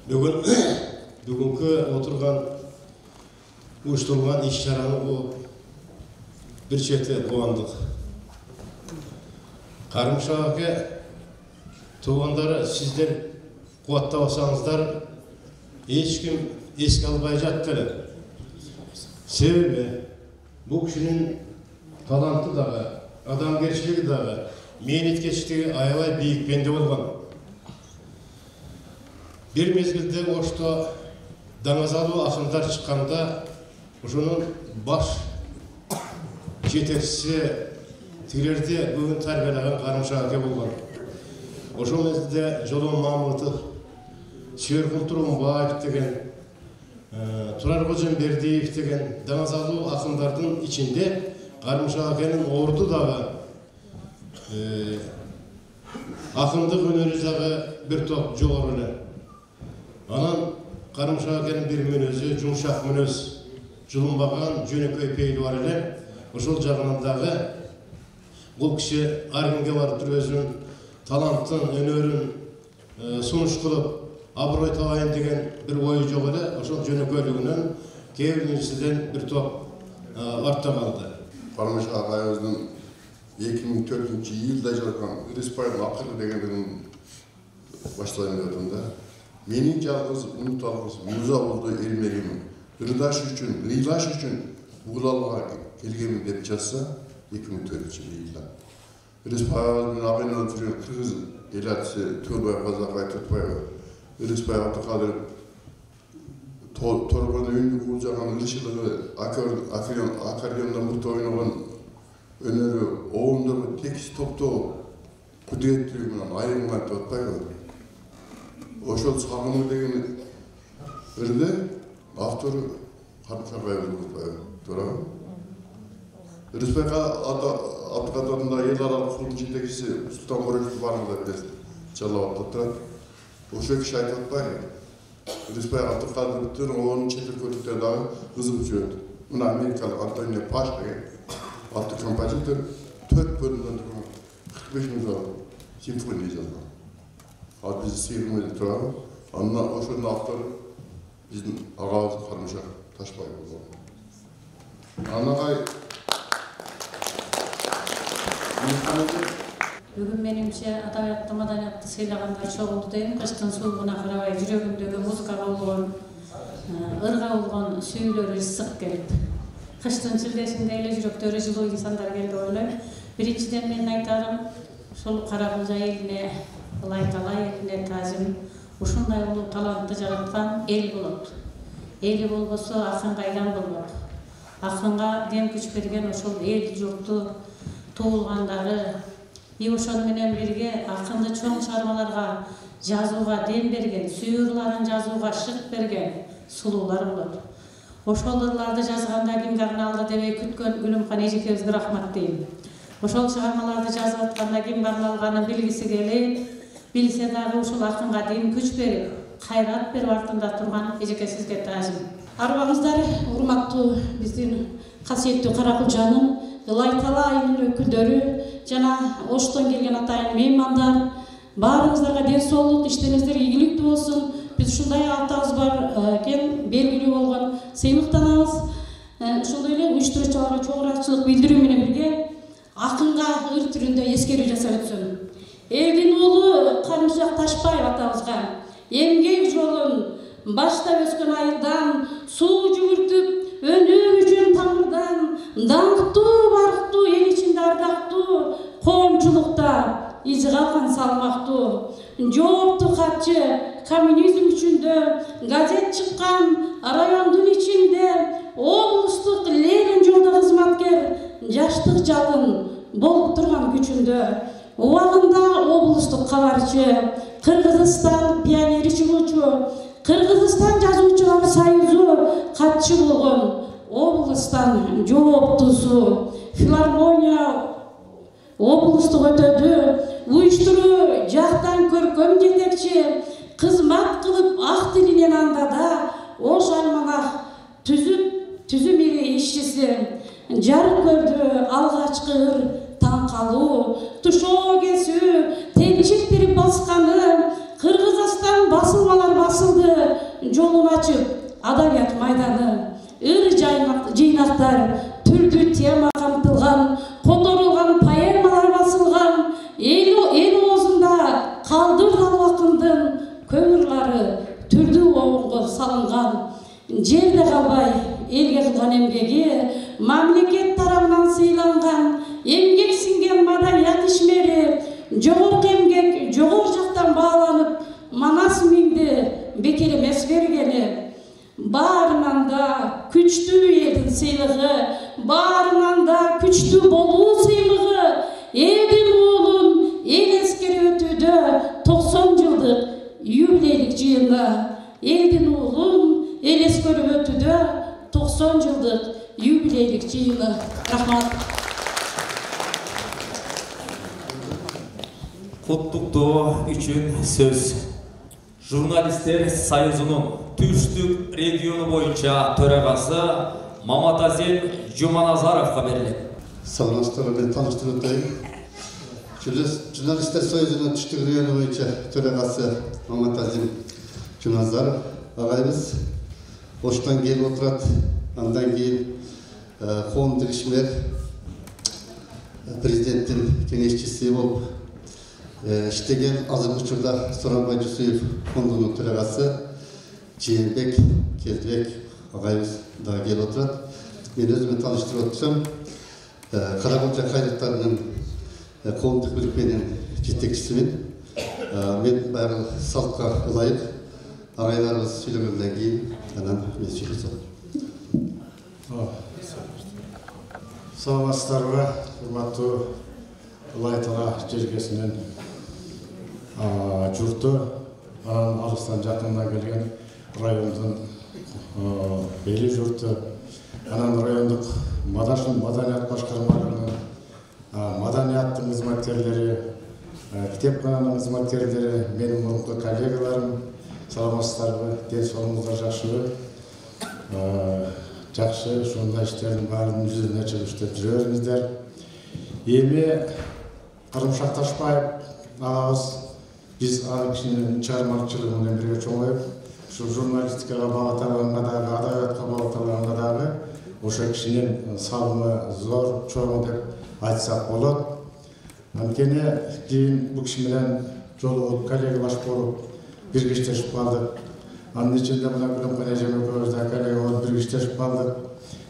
бүгүнкү отурган уюштурулган иш-чараны бир чети кубандык. Карымшак аке, туугандары, сиздер кубаттабасаңыздар, эч ким эске албай жатты эле. Себеби бул кишинин таланты дагы, адамгерчилиги дагы, мээнеткечтиги аябай бийик бенде болгон. Бир мезгилде ошто даңазалуу акындар чыкканда, ошонун баш жетекчиси тилерди бүгүн тарбиялаган Карымшак аке болгон. Ошол мезгилде Жолон Мамытов, Серкул Турунбаев деген, Турар Кожомбердиев деген даңазалуу акындардын ичинде Карымшак акенин орду дагы, акындык өнөрү дагы бир топ жогору эле. Анан Карымшак акенин бир мүнөзү, жумшак мүнөз, жулунбаган жөнөкөй пейили бар эле. Ошол жагынан дагы бул киши ар кимге барып туруп өзүнүн талантын, өнөрүн сунуш кылып, аброй табайын деген бир ою жок эле. Ошол жөнөкөйлүгүнөн кээ биринчиден бир топ артта калды. Карымшак айыбыздын 2004-жылда жараткан Ырыспайдын акыры дегендигин баштайын деп атам да. Менин жалгыз унуталгыс музаболду элмегимин ырдаш үчүн, ыйлаш үчүн Угулалга келгемин деп жазса 2004-жылда. Ырыспай менен абайнын жүргөн кыргыз эл атысы Төлбай Казакбай Төртбаева, Ырыспай Абдыкадыров торгону үндү кулжаган ырчылыгы, аккордеондо мыкты ойногон өнөрү, оомдорго текст топтоо кудуреттүүлүгү менен айырылган деп атпайбы? Ошол сагынуу деген ырды автору Карымшак айыбыз туурабы? Ырыспай Абдыкадыровдун да эл аралык курулуш жетекчиси Султан Боровичтин баарында бир жалап атат. Ошол киши айтып атпайбы? Ырыспай Абдыкадыровдун оонун чет өлкөлүктөр дагы кызыгып жүрөт. Мына америкалык Антонио Паш деген атты композитор 4 бөлүмдөн турган 45 музыка симфония жазган. Ал биз сыйырмайды турабы? Андан ошонун автору биздин агабыз Карымшак Ташбаев болгон. Анагай Бүгүн менимче адабиятты, маданиятты сыйлагандар чогулду дейм. Кыштын суугуна карабай жүрөгүмдөгү музыкага болгон, ырга болгон сүйүүлөр ысык келип. Кыштын шилдесинде эле жүрөктөрү жылуу инсандар келди ойлойм. Биринчиден мен айтарым, ушул Кара Кулжа элине, Ылай-Талай элине таазим, ушундай улуу талантты жараткан эл болот. Эли болбосо акын кайдан болмок. Акынга дем күч берген ошол эл журту туулгандары, ошону менен бирге акынды чоң чыгармаларга жазууга дем берген, сүйүрларын жазууга шык берген сулуулар болот. Ошол ырларды жазганда кимге арналды дебей күткөн Гүлүмкан эжекебизге рахмат дейм. Ошол чыгармаларды жазып атканда кимге арналганын билгиси келип, билсе дагы ушул акынга дем күч берип, кайрат берип артында турган эжеке сизге таазим. Арбаңыздар, урматтуу биздин касиеттүү Кара Кулжанын Ылай-Талай өкүлдөрү жана Оштон келген атайын меймандар, баарыңыздарга ден соолук, иштериңиздер ийгиликтүү болсун. Биз ушундай атабыз бар экен, белгилүү болгон сыйлыктанабыз. Ошондой эле уюштуруучуларга чоң ыраазычылык билдирүү менен бирге акынга ыр түрүндө эскерүү жасап өтсөм. Элдин уулу Карымшак Ташбаев атабызга эмгек жолун баштап өскөн айылдан суу жүгүртүп, өнөр үчүн тамырдан, даңктуу, барктуу, эл ичинде ардактуу, коомчулукта изи калган салмактуу, жооптуу катчы, коммунизм үчүндө газет чыккан, райондун ичинде облустук Ленин жолдо кызматкер, жаштык жалын болуп турган күчүндө, убагында облустук кабарчы, Кыргызстан пионери чыгуучу, Кыргызстан жазуучулар союзу жооптусу филармония облустук өтөдү. Уюштуруу жактан көркөм жетекчи кызмат кылып ак тилинен андада ош альманах түзүм ишчиси жарык көрдү алгачкы ыр таң калуу, тушоо кесүү, телчиктирип басканы, Кыргызстан басылмалар басылды, жолун ачып адабият майданы. Ыр жыйнактар, түрдүү тема камтылган, которулган поэмалар басылган, эл оозунда калдырган акындын көмүрлары түрдүү оонго салынган. Жерде калбай элге кылган эмгеги мамлекет тарабынан сыйланган, эмгек сиңген маданият ишмери, жогорку эмгек жогору жактан бааланып, Манас миңди бекер эмес бергени. Баарынан да күчтүү элдин сыйлыгы, баарынан да күчтүү болуу сыйлыгы, элдин уулун эл эскерип өтүүдө 90 жылдык юбилейлик жыйында. Элдин уулун эл эскерип өтүүдө 90 жылдык юбилейлик жыйында. Рахмат. Куттуктоо үчүн сөз Журналисттер Союзунун Түштүк региону боюнча төрагасы Маматазин Жуманазаровго берилет. Саламатсыздар, мен тааныштырып өтөйүн. Журналисттер Союзунун Түштүк региону боюнча төрагасы Маматазин Жуманазаров агайыбыз Оштан келип отурат. Андан кийин коомдук ишмер президенттин кеңешчиси болуп иштеген. Азыркы учурда Сооронбай Жусуев фондунун төрагасы Жээнбек Келдибек агайыбыз дагы келип отурат. Мен өзүмө тааныштырып өтсөм, Караколча кайрыктарынын коомдук бирикменин жетекчисимин. Мен баары салтка ылайык агайларыбыз сүйлөгөндөн кийин анан мен сүйлөсөм. Саламатсыздарбы, урматтуу Ылай-Тала жергесинин журту, анан алыстан жакындан келген райондун эли журту, анан райондук маданият башкармаларынын маданияттын кызматкерлери, китепкананын кызматкерлери, менин мурунку коллегаларым, саламатсыздарбы, ден соолугуңуздар жакшыбы? Жакшы, ушундай иштердин баарын жүзүнө чыгып иштеп жүрө бериңиздер. Эми Карымшак Ташбаев агабыз биз аны кишинин чыгармачылыгы менен бирге чоңоюп, ушу журналистикага багытталганга дагы, адабиятка багытталганга дагы ошо кишинин салымы зор, чоң деп айтсак болот. Анткени кийин бул киши менен жолугуп, коллегалашып болуп, бирге иштешип калдык. Анын ичинде мына Гүлөмкөн эжем экөөбүз да коллега болуп бирге иштешип калдык.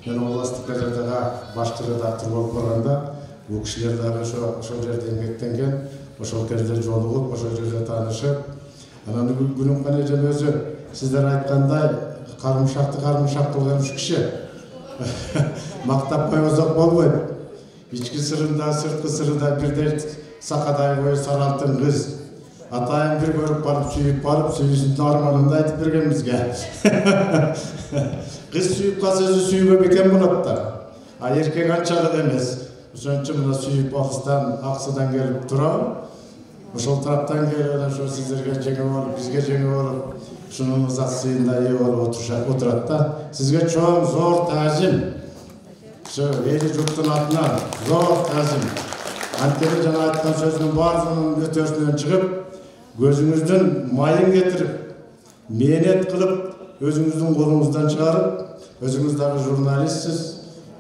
Мен областтык газетага башкы редактор болуп барганда, бул кишилер дагы ошол жерде эмгектенген, ошол кезде жолугуп, ошол жерде таанышып, анан Гүлөмкөн эжем өзү сиздер айткандай карымшакты кылган уш киши. Мактап койбосок болбойт. Ички сырында, сырткы сырында бирдей сакадай кою саралтын кыз. Атайын бир көрүп барып, сүйүүсүнүн арманын айтып берген бизге. Кыз сүйүп калса өзү сүйүүгө бекем болот да. А эркек анчалык эмес. Ошон үчүн мына сүйүп алыстан, аксыдан келип турап, ошол тараптан келип, ошо сиздерге жеңе болуп, бизге жеңе болуп, ушунун ызак сыйында ээ болуп отурат да. Сизге чоң, зор таазим. Ошо эли журттун атынан зор таазим. Анткени жана айткан сөзүнүн баардыгынын өтөсүнөн чыгып, көзүңүздүн майын кетирип, мээнет кылып, өзүңүздүн колуңуздан чыгарып, өзүңүз дагы журналистсиз,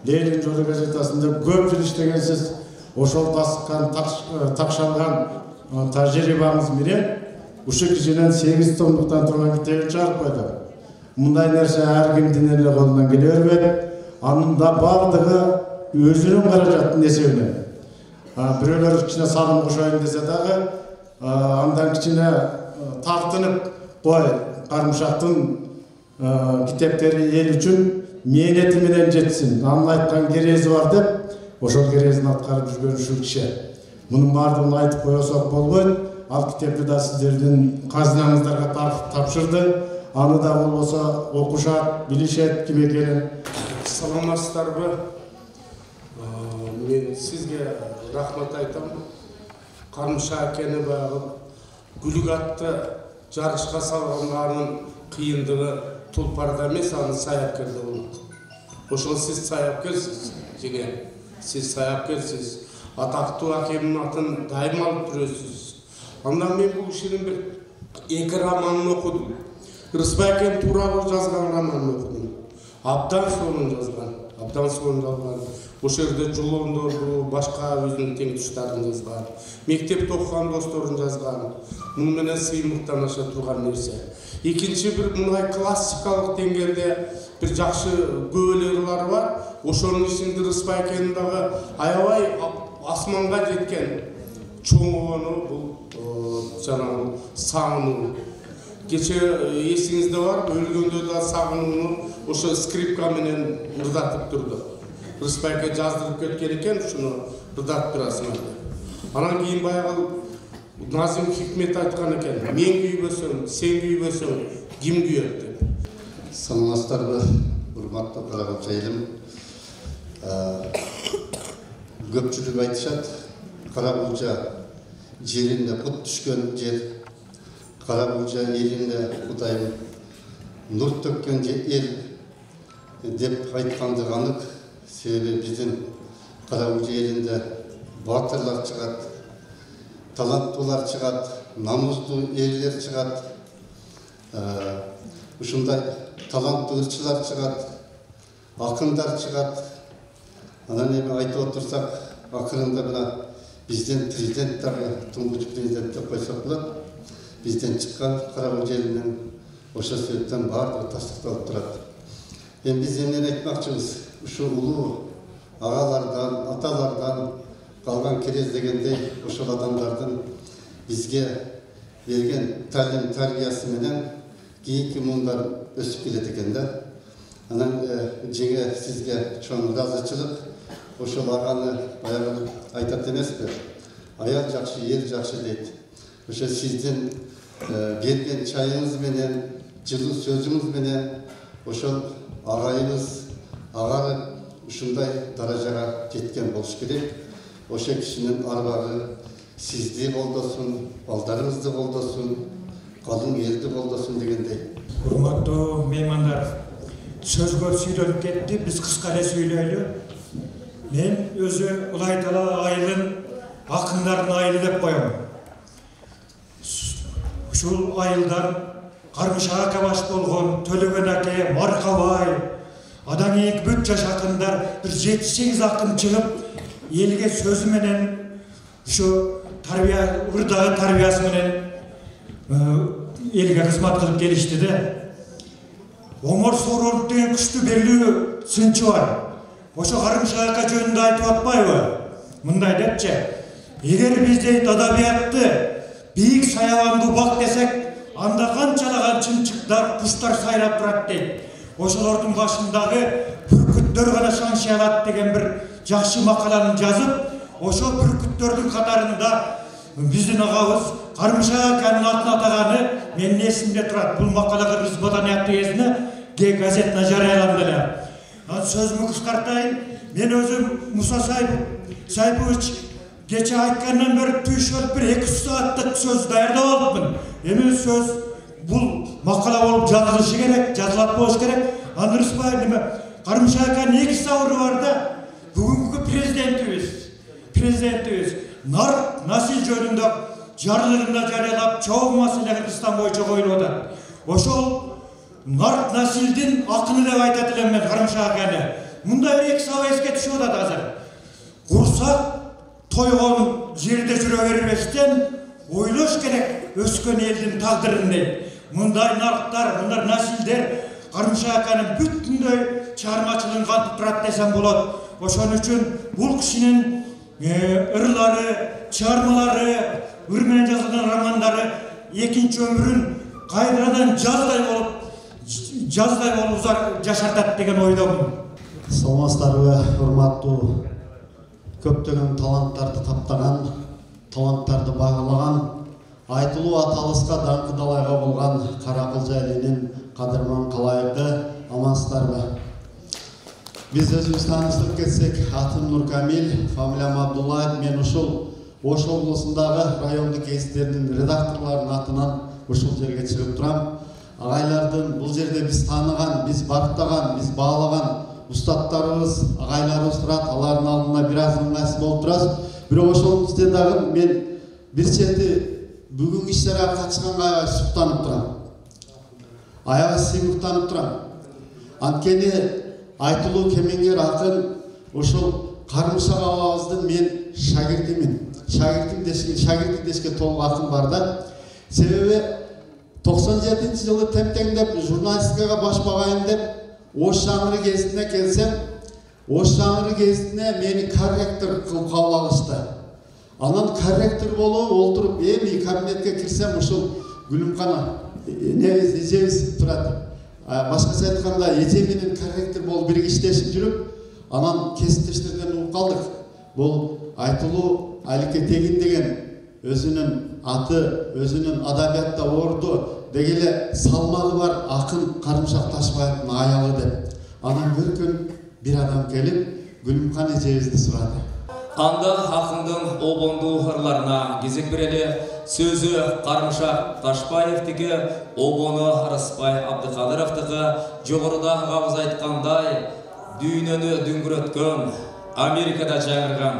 Ленин жолу газетасында көп жыл иштегенсиз, ошол такшалган тажрыйбаңыз менен ушу кишинен 8 томдуктан турган китебин чыгарып койду. Мындай нерсе ар кимдин эле колунан келе бербейт. Анын да бардыгы өзүнүн каражатынын эсебинен. Бирөөлөр кичине салым кошоюн десе дагы, андан кичине тартынып, кой Карымшактын китептери эл үчүн мээнети менен жетсин, анын айткан керези бар деп, ошол керезин аткарып жүргөн ушул киши. Мунун баардыгын айтып койсок болбойт. Ал китепти да сиздердин казынаңыздарга тапшырды. Аны да болбосо окушат, билишет ким экенин. Саламатсыздарбы, Мен сізге рахмат айтамын. Қарымша әкені бағып, Гүлік атты жарышқа салғанларының қиындығы тұлпарда емес, аны саяпкерде болмақ. Ошол сіз саяпкерсіз, жеген. Сіз саяпкерсіз. Атақты әкемнің атын дайым алып тұресіз. Андан мен бұл кішінің бір екі романын оқыдым. Рысбай әкем туралы жазған романын оқыдым. Абдан соның жазған. Ошол жерде жолондорду, башка өзүнүн теңдештарын жазган. Мектепте окуган досторун жазган. Муну менен сыймыктан аша турган нерсе. Экинчи бир мындай классикалык деңгээлде бир жакшы көөлөр бар. Ошонун ичинде Рысбай экенин дагы аябай асманга жеткен чоңоону бул жанагы сагынуу. Кече эсиңизде бар, өлгөндө да сагынууну ошо скрипка менен ырдатып турду. Рысбай эке жаздырып кеткен экен, ушуну ырдатып турасың. Анан кийин баягы Назим Хикмет айткан экен, мен күйбөсөм, сен күйбөсөң, ким күйөт деп. Саламатсыздарбы, урматтуу караган элим. Көпчүлүк айтышат, Каракулжа жеринде пут түшкөн жер, Каракулжа элинде Кудайым нур төккөн эл деп айткандыгы анык. Себеби биздин Каракулжа элинде батырлар чыгат, таланттуулар чыгат, намуздуу элдер чыгат. Ушундай таланттуу ырчылар чыгат, акындар чыгат. Анан эми айтып отурсак, акырында мына биздин президент дагы туңгуч президент деп койсок болот. Бизден чыккан Каракулжа элинин ошо себептен баардыгы тастыкталып турат. Эми биз эмнени айтмакчыбыз? Ушу улуу агалардан, аталардан калган керез дегендей ошол адамдардын бизге берген талим тарбиясы менен кийинки муундар өсүп келет экен да. Анан жеңе сизге чоң ыраазычылык. Ошол аганы баягы айтат эмеспи? Аял жакшы, эл жакшы дейт. Ошо сиздин берген чайыңыз менен, жылуу сөзүңүз менен ошол агайыбыз агары ушундай даражага жеткен болуш керек. Ошо кишинин арбагы сизди колдосун, балдарыңызды колдосун, калың элди колдосун дегендей. Урматтуу меймандар, сөзгө сүйлөнүп кетти, биз кыска эле сүйлөйлү. Мен өзү Улай Тала айылын акындардын айылы деп коем. Ушул айылдан Кармыша ака баш болгон Төлөгөн аке, Маркабай, адан кийинки бүт жаш акындар бир 7-8 акын чыгып, элге сөзү менен ушу тарбия, ырдагы тарбиясы менен элге кызмат кылып келишти да. Омор Сооронов деген күчтүү белгилүү сынчы бар. Ошо Кармыша ака жөнүндө айтып атпайбы? Мындай депчи: эгер бизде адабиятты бийик саябанды бак десек, анда канчалаган чымчыктар, куштар сайрап турат дейт. Ошолордун башындагы бүркүттөр гана шаңшый алат деген бир жакшы макаланы жазып, ошо бүркүттөрдүн катарында биздин агабыз Кармыша аканын атын атаганы менин эсимде турат. Бул макала Кыргыз маданият газетине газетине жарыяланды эле. Сөзүмдү кыскартайын. Мен өзүм Муса Сайпович кече айткандан бери түйшөлүп бир 2 сааттык сөз даярдап алыпмын. Эми сөз бул макала болуп жазылышы керек, жазылат болуш керек. Рысбай Кармыша аканын 2 сабыры бар да. Бүгүнкү президентибиз нар насил жөнүндө жарлыгында жарыялап, чоң маселе Кыргызстан боюнча коюлуп атат. Ошол нар насилдин акыны деп айтат элем мен Кармыша аканы. Мындай 2 сабыр эске түшүп атат азыр. Курсак тойгон жерде жүрө бербестен ойлош керек өскөн элдин тагдырын дейт. Мындай нарктар, мындай насилдер Кармыша аканын бүтүндөй чыгармачылыгын кантип турат десем болот. Ошон үчүн бул кишинин ырлары, чыгармалары, ыр менен жазылган романдары экинчи өмүрүн кайрадан жаздай болуп жашартат деген ойдомун. Саламатсыздарбы, урматтуу көптөгөн таланттарды таптаган, таланттарды багылаган, айтылуу аталыска даңкы далайга болгон Каракулжа элинин кадырман калайыгы, амансыздарбы? Biz özümüz tanıştырып кетсек, атым Нуркамил, фамилиям Абдуллаев, мен ушул Ош облусундагы райондук гезиттердин редакторлорунун атынан ушул жерге чыгып турам. Агайлардын бул жерде биз тааныган, биз бактаган, биз баалаган устаттарыбыз, агайларыбыз турат. Алардын алдында бир аз ыңгайсыз болуп турабыз. Бирок ошол кезде дагы мен бир чети бүгүнкү иш-чарага катышканга аябай суктанып турам. Аябай сыймыктанып турам. Анткени Айтылуу Кемеңгер акын ошол Кармышак абабыздын мен шагирдимин. Шагирдим дешке толук акын бар да. Себеби 97-жылы темтеңдеп журналистикага баш багайын деп Ош жаңыры гезитине келсем, Ош жаңыры гезитине мени корректор кылып кабыл алышты. Анан корректор болуп олтуруп эми кабинетке кирсем ушул Гүлүмкана эжебиз турат. Башкача айтканда эже менен корректор болуп бирге иштешип жүрүп, анан кесиптештерден угуп калдык. Бул Айтылуу Алике Тегин деген өзүнүн аты, өзүнүн адабиятта орду дегеле салмагы бар акын Кармышак Ташбаевдин аялы деп. Анан бир күн бир адам келип Гүлүмкан эжебизди сурады. Анда акындын обондуу ырларына кезек берели. Сөзү Кармышак Ташбаевдики, обону Арыспай Абдыкадыровдуку. Жогоруда агабыз айткандай, дүйнөнү дүңгүрөткөн, Америкада жаңырган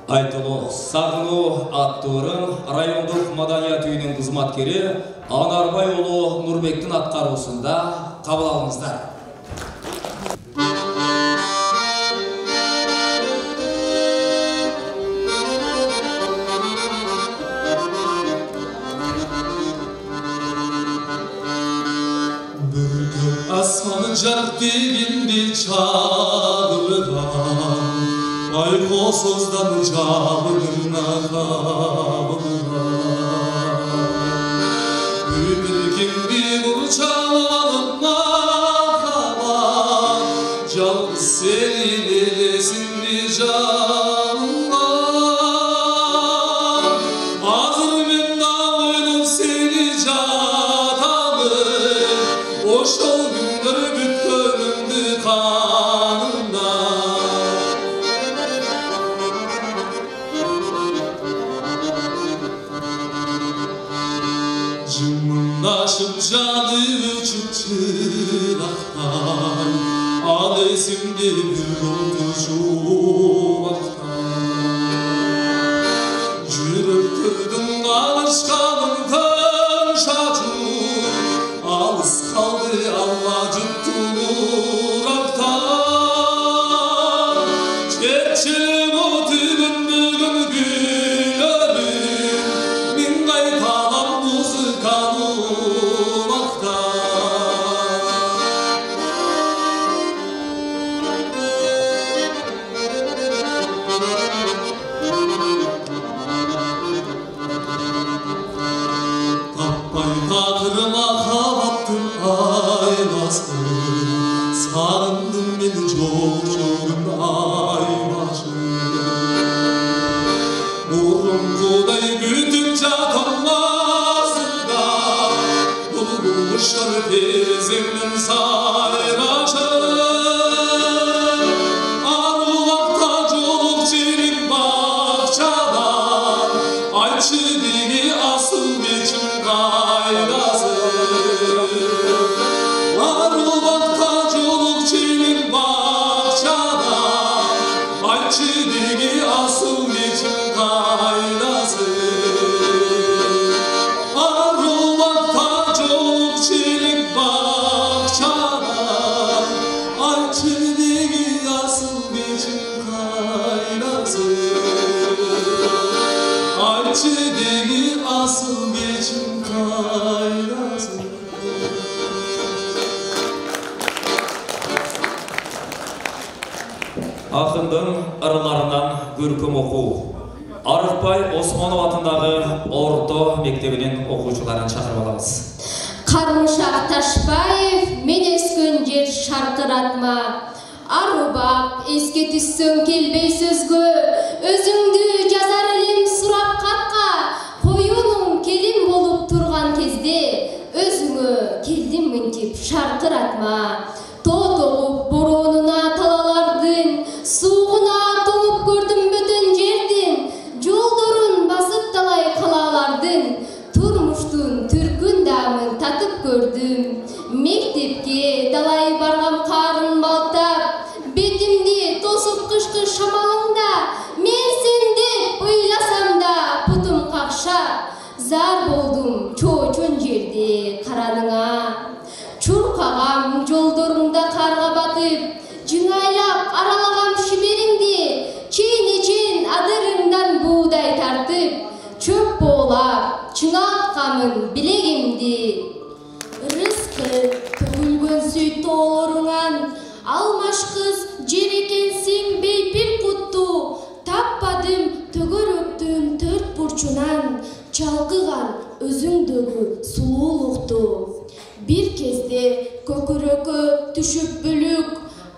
Айтылуу Сагынуу аттуу ырын райондук маданият үйүнүн кызматкери Анарбай уулу Нурбектин аткаруусунда кабыл алыңыздар. Asmanın жарык дегенде чагылган, айкосуздан жабыгына кабылган. Өтіргенде бурчаланып махаббат, жалғыз сен елесің бе жанымнан. Азыр мен да ойлоп сени жатамын, ошол күндөр бүткөнүмдү канымда. Жымыңдашып жаны өчүп чырактан, ал эсимде бир болду жубактан. Жүрөктөрдүн калышканын таң шачуу, алыс қалды алла жұттурақтан. Жетшілі отығын бүгін гүлөрін, мен қайталам музыканы Таппай тағырым махаббаттың айласын, сағындым мен жол-жолын аймашын. Бұрынғыдай күтіп жатам асырда, бұлбұлышыр перзеңнің сайрашын. Арулақта жолық жерік бақшадан, айтшы неге асыл бечім қайдасың. Арулақта жолық жерік бақшадан, айтшы неге асыл бечім қайдасың. Арулақта жолық жерік бақшадан, айтшы неге асыл бечім қайдасың. Айтшы неге асыл бечім қайдасың. Акындын ырыларынан көркөм окуу. Арыкбай Осмонов атындагы орто мектебинин окуучуларын чакырып алабыз. Кармышак Ташбаев, мен өскөн жер шаркыратма. Арубак, эске түссөң келбей сөзгө, өзүңдү жазар элем сурап катка. Коюнуң келин болуп турган кезде, өзүңө келдим мынтип шаркыратма. Тоо тогуп бороо татып көрдüm. Мектепке далай баргам карын малтап, бетимди тосуп кышкы шамалыңда, мен сен деп ыйласам да путум какшап, зар болдум чоочон жерде караныңа. Чуркагам жолдоруңда карга батып, жыңайлап аралагам шибериңди, чейин адырыңдан буудай тартып, чөп боолап чыңалткамын билегимди. Рызкы төгүлгөн сүй тоолоруңан, алмаш кыз жер экенсиң бейпил кутту, таппадым төгөрөктүн төрт бурчунан, чалкыган өзүңдөгү сулуулукту. Бир кезде көкүрөккө түшүп бүлүк,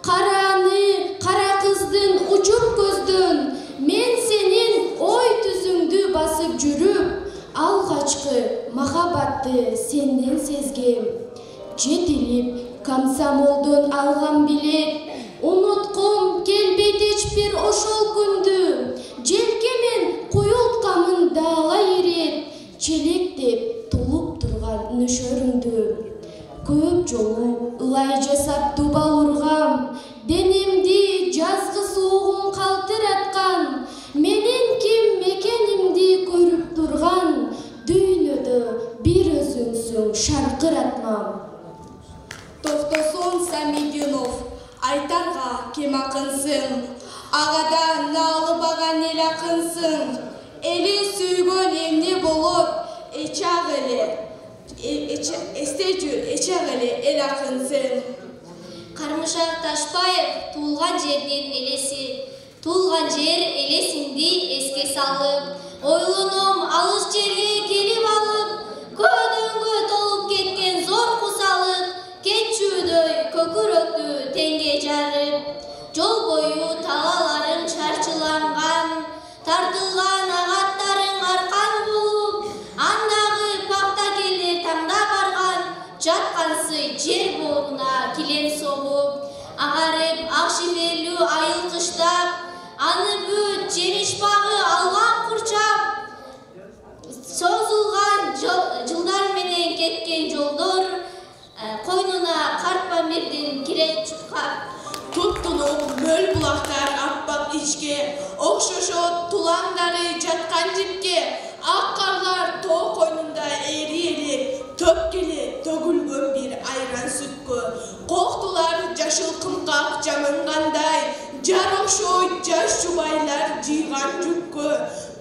караны кара кыздын учур көздөн, мен сенин ой түзүңдү басып жүрүп, алгачкы махабатты сенден сезгем. Жетилип комсомолдон алган билет, унуткум келбейт эчбир ошол күндү, желкемен куюлткамын даалай ирет, челектеп тулуп турган нөшөрүңдү. Көп жолу ылай жасап дубал ургам, денемди жазгы суугум калтыраткан, менин ким экенимди көрүп турган, дүйнөдө бир өзүңсүң шаркыратмам. Токтосун Самидинов, айтарга кем акынсың, агада наалыбаган эл акынсың, эли сүйгөн эмне болот, эчак эле, эсте жүр, эчак эле эл акынсың. Кармышак Ташбаев туулган жердин элеси, туулган жер элесинди эске салып, ойлоном алыс жерге келип алып, көдөнгө толуп кеткен зор кусалык, кетчүүдөй көкүрөктү теңге жарып, жол бою тагаларың чарчыланган, тартылган агаттарың аркан болуп, андагы пакта келдер таңда барган, жаткансый жер боруна килен согуп, агарып ак шиберлүү айыл кыштап, аны бүт жемиш багы алган курчап, созулган жылдар менен кеткен жолдор, койнуна картпа мирдин кирет чуккап. Туттунуп мөл булактар аппак ичке, окшошот тулаңдары жаткан жипке, ак карлар тоо койнунда эри элек, төп келе төгүлгөн бир айран сүткө, коктулар жашыл кымкак жамынгандай, жар окшойт жаш жубайлар жыйган жүккө,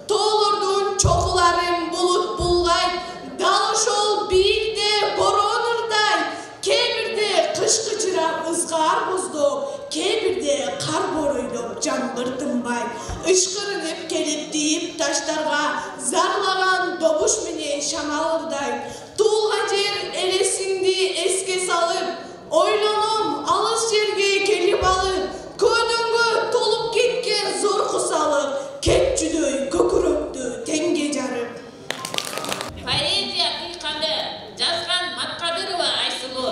тоолордун чокуларын булут булгайт, дал ошол бийикте борон ырдай, кээ бирде кыш кычырап ызгаар боздоп, кээ бирде кар боройдоп жамгыр тынбайт, ышкырынып келип тийип таштарга зарлаган добуш менен шамал ырдайт. Туулган жер элесиңди эске салып, ойлоном алыс жерге келип алып, көдөнгө толуп кеткен зор кусалык, кетчүдөй көкүрөктү теңге жарып. Поэзия кыйканы жазган Маткадырова Айсулу,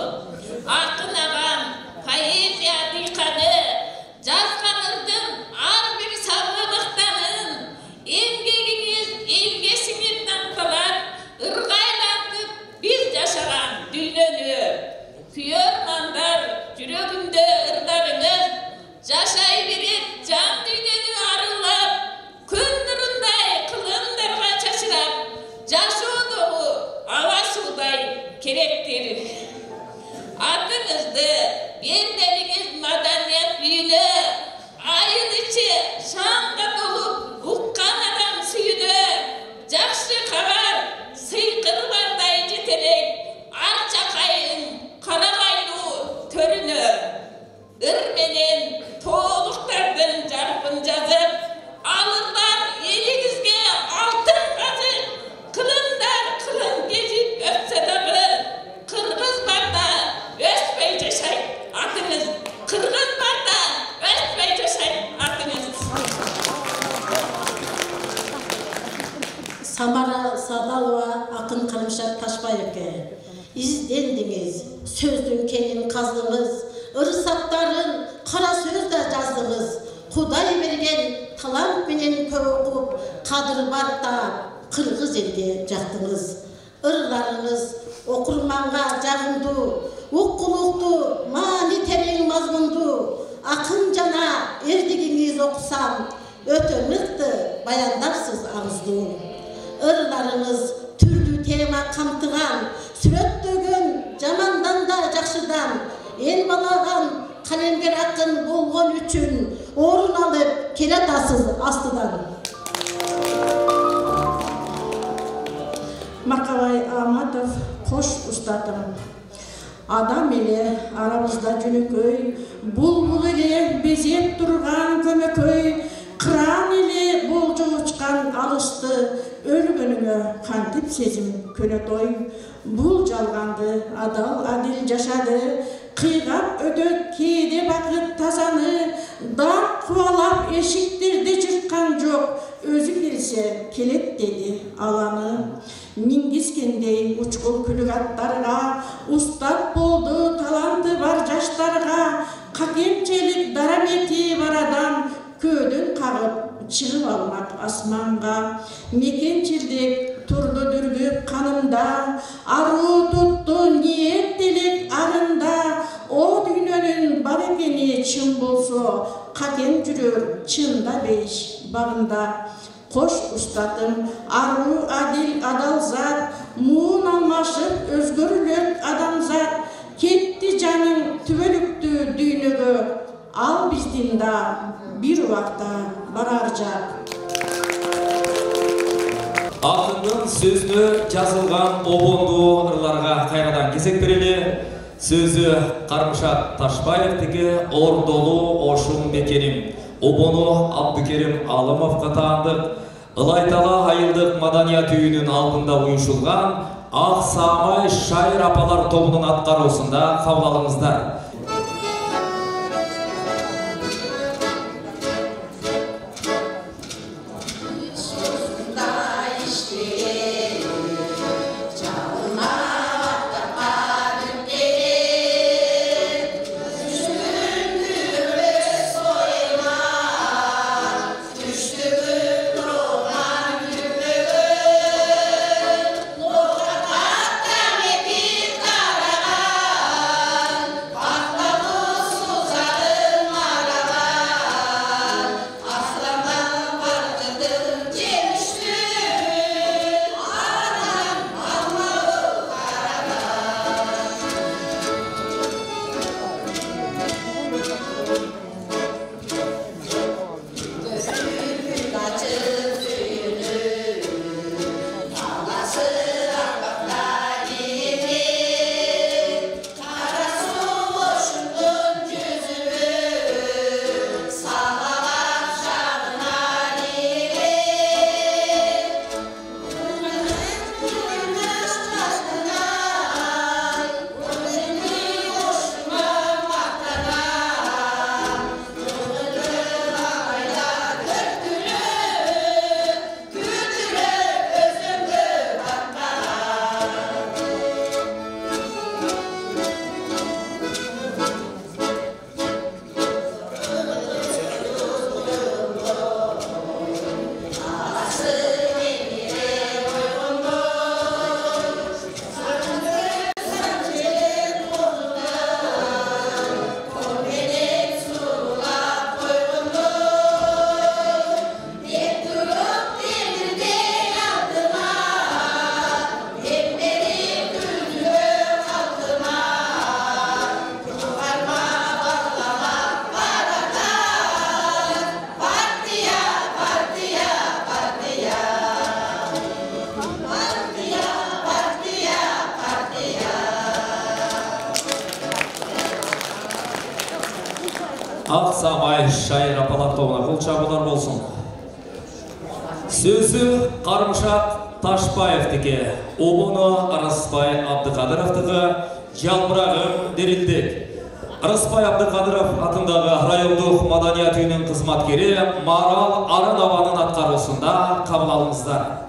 акын агам поэзия кыйканы жазган ырдын ар бир сабы мактанын, эмгегиңиз элге сиңип такталат, ыргайлантып биз жашаган дүйнөнү. Күйөрмандар жүрөгүндө ырдарыңыз, жашай берет жан дүйнөнү арылап, күн нурундай кылымдарга чачырап, жашоодогу аба суудай керектир. Атыңызды берделиңиз маданият үйүнө, айыл ичи шаңга толуп уккан адам сүйүнө, жакшы кабар сыйкырлардай жетелек, ар чакайын карагайлуу төрүнө. Ыр менен тоолуктардын жарпын жазып, алырлар элиңизге алтын казып, кылымдар кылым кезип өтсө дагы, кыргыз барда өспөй жашайт атыңыз, кыргыз барда өспөй жашайт атыңыз. Самара Садалова акын Кармышак Ташбаевке издендиңиз, сөздүн кенин каздыңыз, ырысаттарын кара сөздө жаздыңыз, Кудай берген талант менен көп окуп, кадыр бартап, кыргыз элге жактыңыз. ырlarыңыз окурманга жагымдуу, уккулуктуу, маани терең мазмундуу, акын жана эрдигиңиз окусам, өтө мыкты баяндапсыз аңыздуу. Ырларыңыз түрдүү тема камтыган, сүрөттөгөн жамандан да жакшыдан, эл балаган калемгер акын болгон үчүн орун алып келатасыз астыдан. Макабай Аматов, кош устатым. Адам эле арабызда жөнөкөй, булбул эле безеп турган көмөкөй, кыран эле болжол учкан алысты, өлгөнүңө кантип сезим көнөтой. Бул жалганды адал адил жашады, кыйгап өтөт кээде бакыт тазаны, дак кубалап эшиктерди чырткан жок, өзү келсе келет деди аланы. Мингискендей учкул күлүк аттарга, устат болду таланты бар жаштарга, какемчелик дарамети бар адам көөдөн кагып чыгып алмак асманга. Мекенчилдик турду дүргүп канымда, аруу тутту ниет делек арында, о дүйнөнүн бар экени чын болсо, какем жүрөр чында бейиш багында. Кош устатым, аруу адил адал зат, муун алмашып өзгөрүлөт адамзат, кетти жаның түбөлүктүү дүйнөгө, ал биздин да бир убакта барар жак. Акындын сөзүнө жазылган обондуу ырларга кайрадан кезек берели. Сөзү Кармышат Ташбаевдики ордолуу ошун мекеним. Обону Абдыкерим Алымовго таандык. Ылайтала айылдык маданият үйүнүн алдында уюшулган Ак Саамай шайыр апалар тобунун аткаруусунда кабыл алыңыздар. Ак Саамай шайыр апалар тобуна кол чабуулар болсун. Сөзү Кармышат Ташбаевдики, обону Арыспай Абдыкадыровдугу, жалбырагым Дерилдик. Арыспай Абдыкадыров атындагы райондук маданият үйүнүн кызматкери Марал Арынованын аткаруусунда кабыл алыңыздар.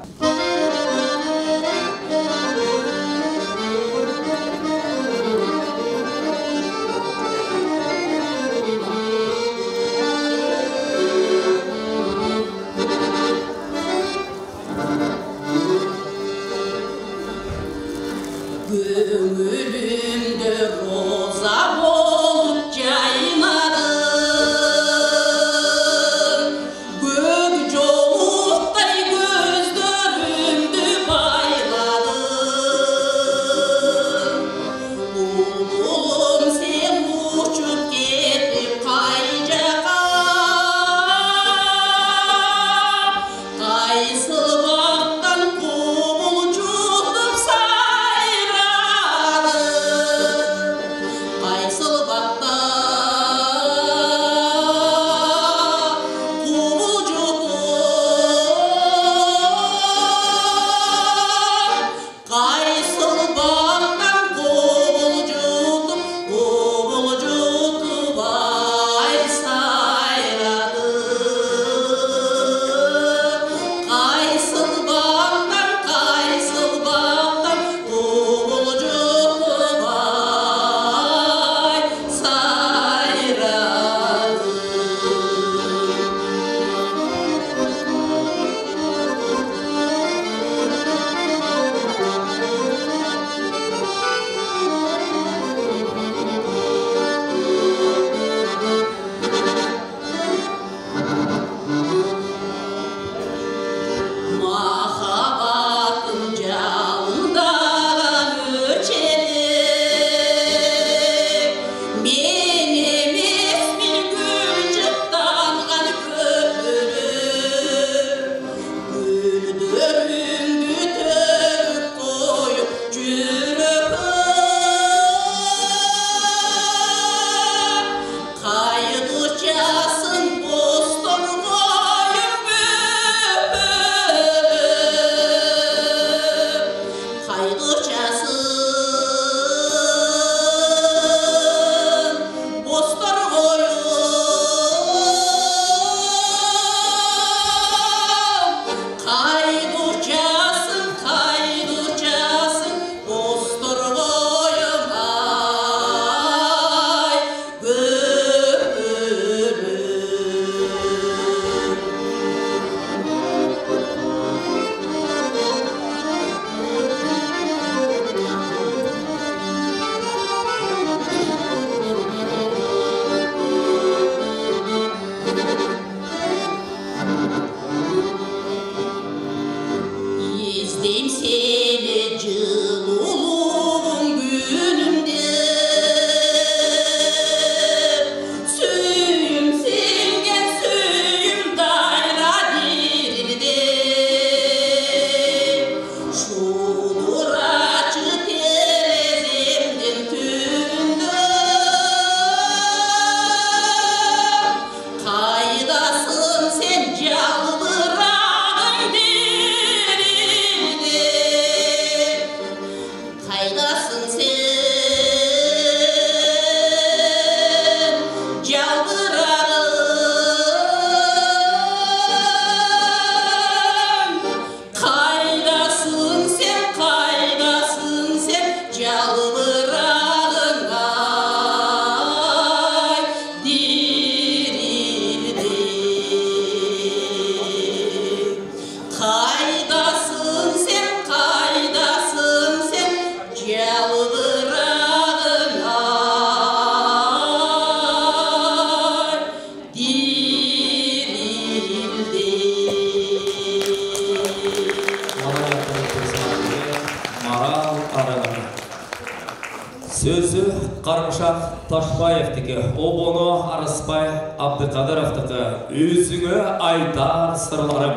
Sözü Karımşak Taşbaевтікі, Обоно Арыспай Абдықадыровтікі. Өзіңі айтар сырларым.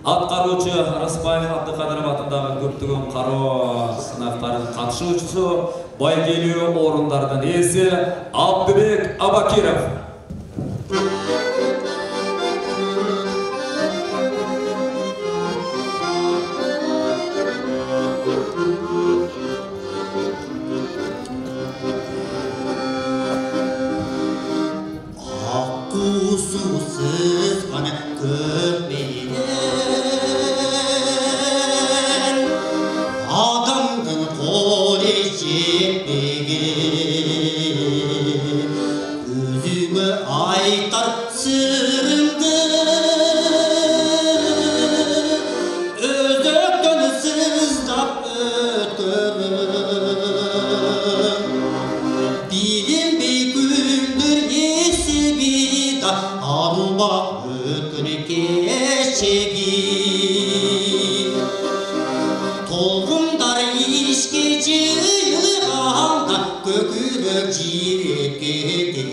Атқарушы Арыспай Абдықадыров атындағы көптеген қару сынақтарын қатысушысы, байгелі орындардың иесі Абдыбек Абакиров. Susuz bana köpmeyen adamdan kol etmegen özüme aytar sırrımdı özökten sızdap ötürüm bilin bir gündür yesi bir da arubak ötünü geçegi tolgundar işkeci yılganda kökürök jireke debi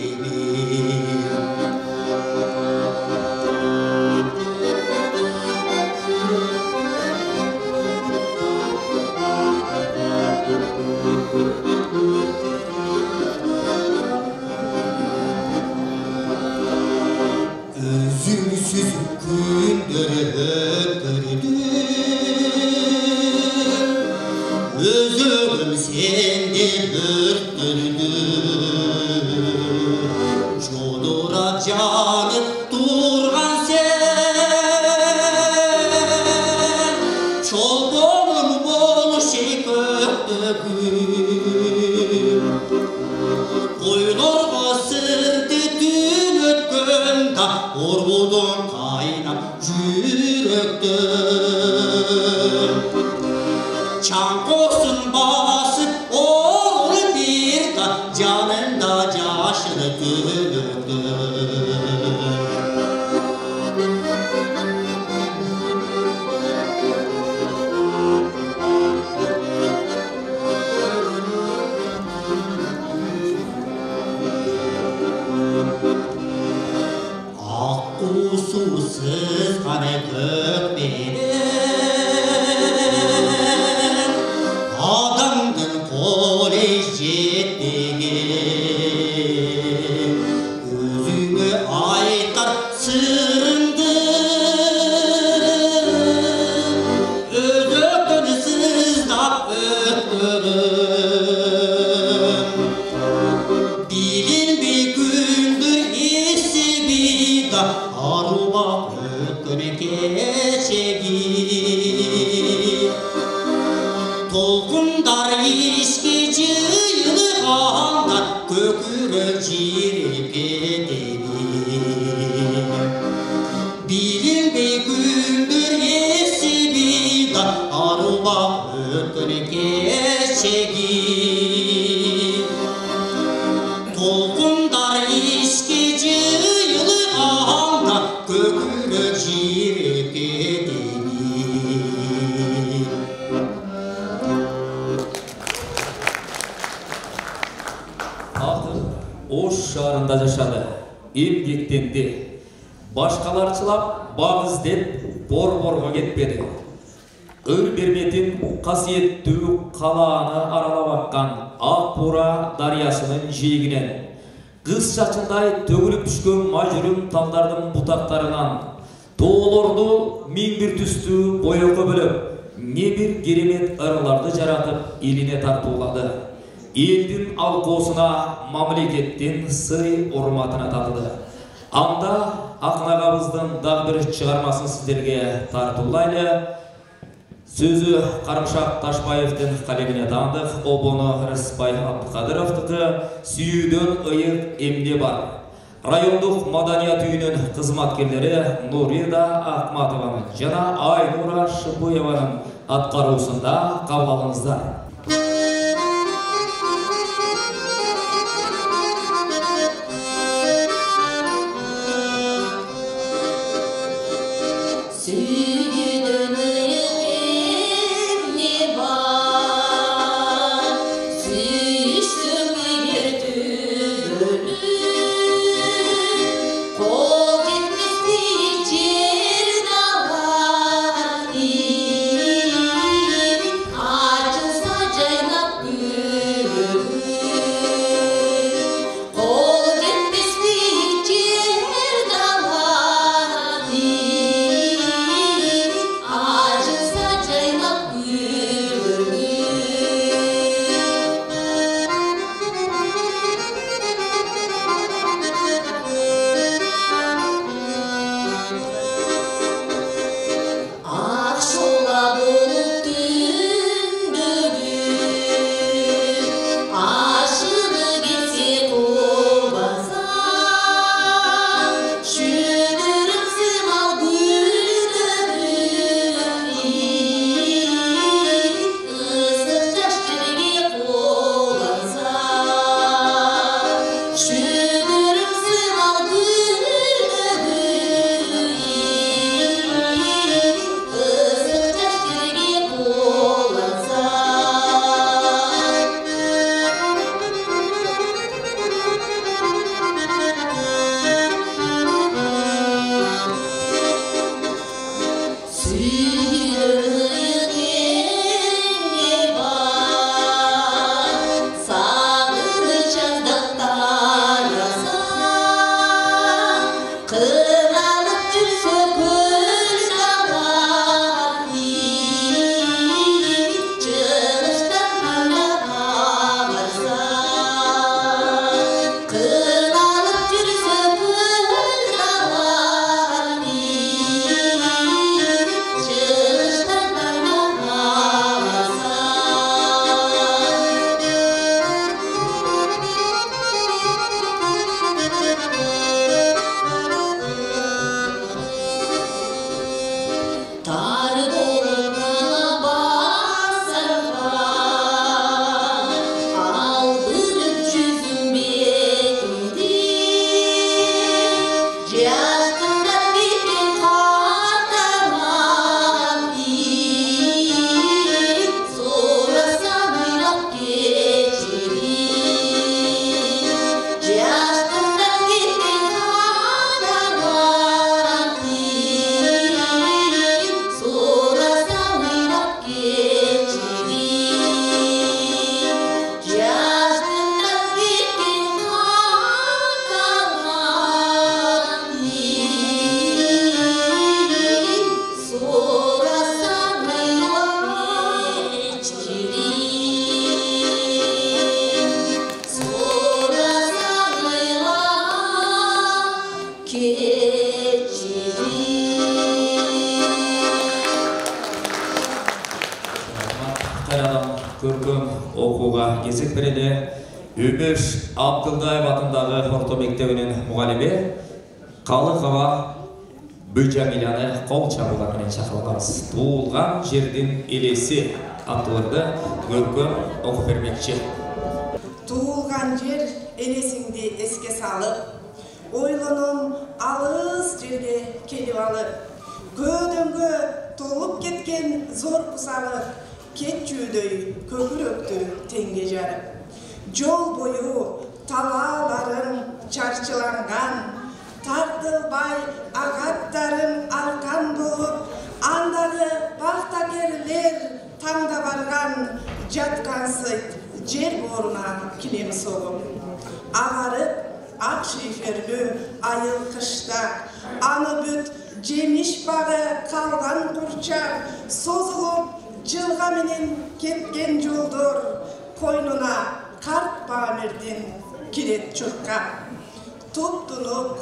Özümsüz günleri öpürdüm Özüm senden örttürdüm Çolura canı durgan sen Çol bolum bol şey köptügüm Koylarga sırdı dün ötkönda Orgudun kaynap yürekten Çan kosun basıp oğlu bir da Canında yaşını gülürdün Usulsuz kane kökmeden adamdın kol etmegen özüme aytar sırrımdı özökten sızdap ötürüm bilin bir gündür esi bir da arubak ötünü geçegi tolgundar işkeci yılganda kökürök jireke debi bilin bir gündür esi bir da arubak ötünü geçegi tolgundar işkeci yılganda kökürök jireke debi Атын Ош шаарында жашады, эмгектенди. Башкаларчылап баг издеп борборго кетпеди. Өр берметин касиеттүү калааны аралап аккан Ак Бура дарыясынын жээгинен кыз чачындай төгүлүп түшкөн мажүрүм талдардын бутактарынан тоолорду миң бир түстүү боёко бөлөп, не бир керемет ырыларды жаратып элине тартуулады. Элдин алкоосуна, мамлекеттин сый урматына татыды. Анда Акын агабыздын дагы бир чыгармасын сиздерге тартуулайлы. Сөзү Карымшак Ташбаевдин калемине таандык. Обоно Арыспай Абдыкадыровдуку сүйүүдөн ыйык эмне бар. Райондук маданият үйүнүн кызматкерлери Нурида Акматованын жана Айнура Шыбуеванын аткаруусунда кабыл алыңыздар. Suyudun ıyık emni var, suyuştu Ага кезек берели Үбеш Абдылдаев атындагы орто мектебинин мугалими Калыкова Бүжамиляны кол чабуулар менен чакырабыз. Туулган жердин элеси аттууларды көркөм окуп бермекчи. Туулган жер элесиңди эске салып, ойлонум алыс жерге келип алып, көдөңгө толуп кеткен зор кусалы кетчүүдөй көкүрөктү теңге жарып. Жол бою талааларым чарчыланган, тартылбай агаттарым аркан болуп, андагы бактакерлер таңда барган жаткансыйт жер боруна килем согуп. Агарып ак шиферлүү айыл кышта, аны бүт жемиш багы калган курчак, созулуп жылга менен кеткен жолдор, койнуна карт Памирдин кирет чуркап. Туптунук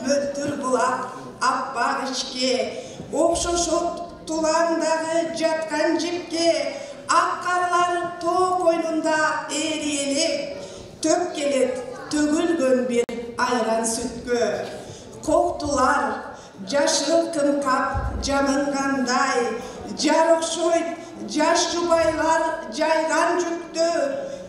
мөлтүр булак аппак ичке, окшошот туландагы жаткан жипке, ак карлар тоо койнунда эриелек, төп келет төгүлгөн бир айран сүткө. Коктулар жашыл кымкап жамынгандай, жар окшойт жаш жубайлар жайган жүктө,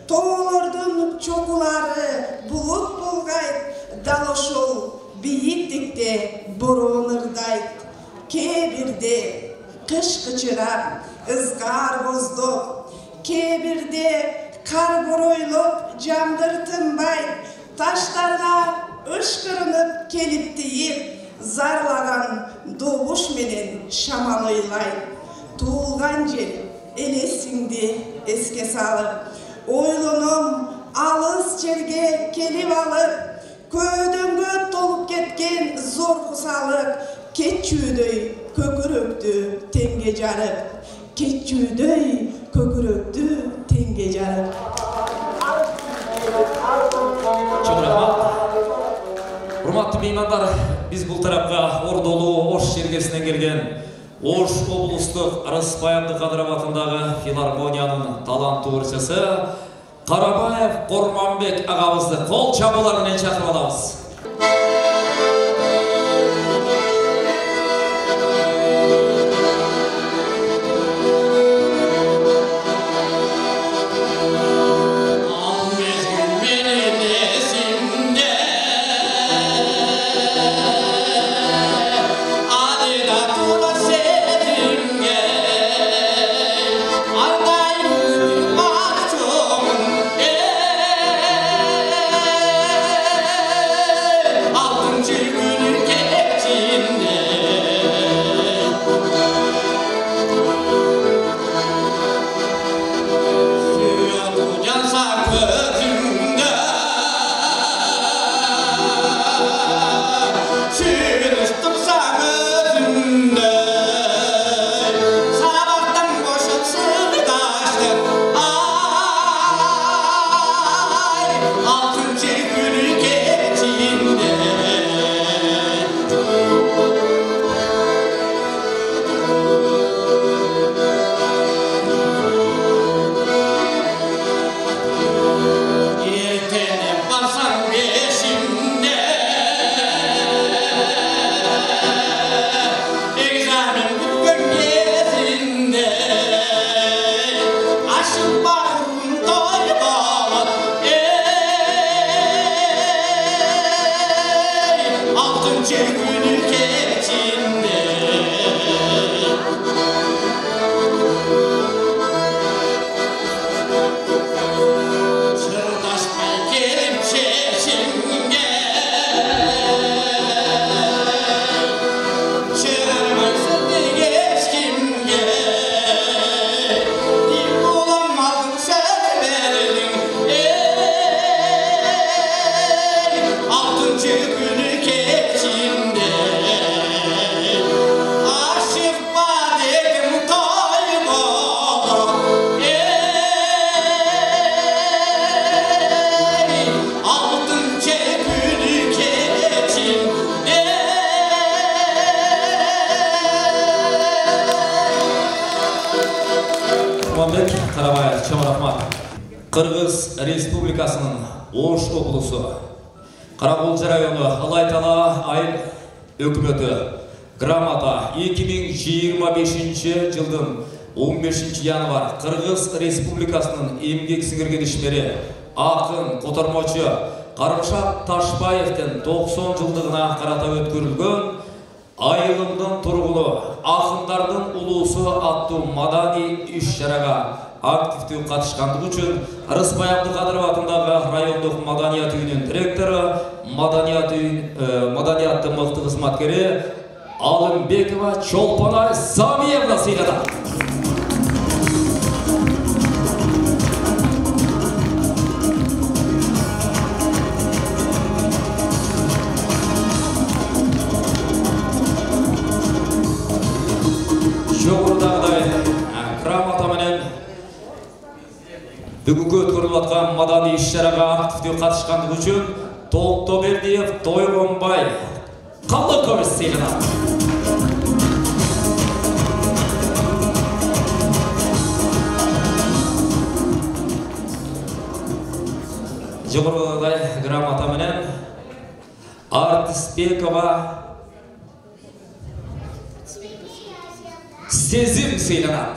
тоолордун чокулары булут булгайт, дал ошол бийиктикте бороон ырдайт. Кээ бирде кыш кычырап ызгаар боздоп, кээ бирде кар боройлоп жамдыр тынбайт, таштарга ышкырынып келип тийип, зарлаган добуш менен шамал ыйлайт. Туулган жер элесиңди эске салып, ойлонум алыс жерге келип алып, көдөңгө толуп кеткен зор кусалык кетчүүдөй көкүрөктү теңге жарып. Кетчүүдөй көкүрөктү теңге жарып. Чоң рахмат. Урматтуу меймандар, биз бул тарапка Ордолуу Ош жергесинен келген Ош облустук Арыспай Абдыкадыров атындагы филармониянын таланттуу ырчысы Карабаев Корманбек агабызды кол чабуулар менен чакырып алабыз. Karabаев, чоң рахмат. Кыргыз Республикасынын Ош облусу Караколчу району Алай-Тала айыл өкмөтү грамота 2025 жылдын 15 январ Кыргыз Республикасынын эмгек сиңирген ишмери акын котормочу Карымшак Ташбаевдин 90 жылдыгына карата өткөрүлгөн айылымдын тургуну акындардын улуусу аттуу мадани иш-чарага активдүү катышкандыгы үчүн Арыспай Абдыкадыров атындагы райондук маданият үйүнүн директору, маданияттын мыкты кызматкери Алымбекова Чолпонай Самиевна сыйлады. Жогорудагыдай грамота менен бүгүнкү өткөрүлүп аткан маданий иш-чарага активдүү катышкандыгы үчүн Толтобердиев Тойгонбай Калыкович сыйланат. Жогорудагыдай грамота менен Артисбекова Сезим сыйланат.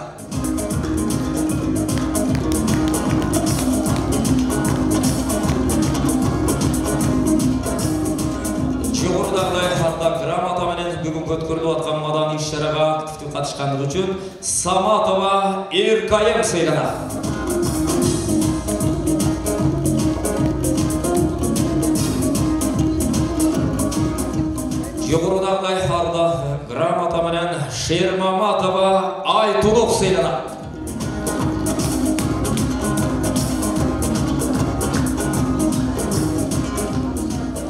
Жогорудагыдай грамота менен бүгүнкү өткөрүлүп аткан маданий иш-чарага активдүү катышкандыгы үчүн Саматова Эркайым сыйланат. Жогорудагыдай грамота менен Шермаматова Айтулук сыйланат.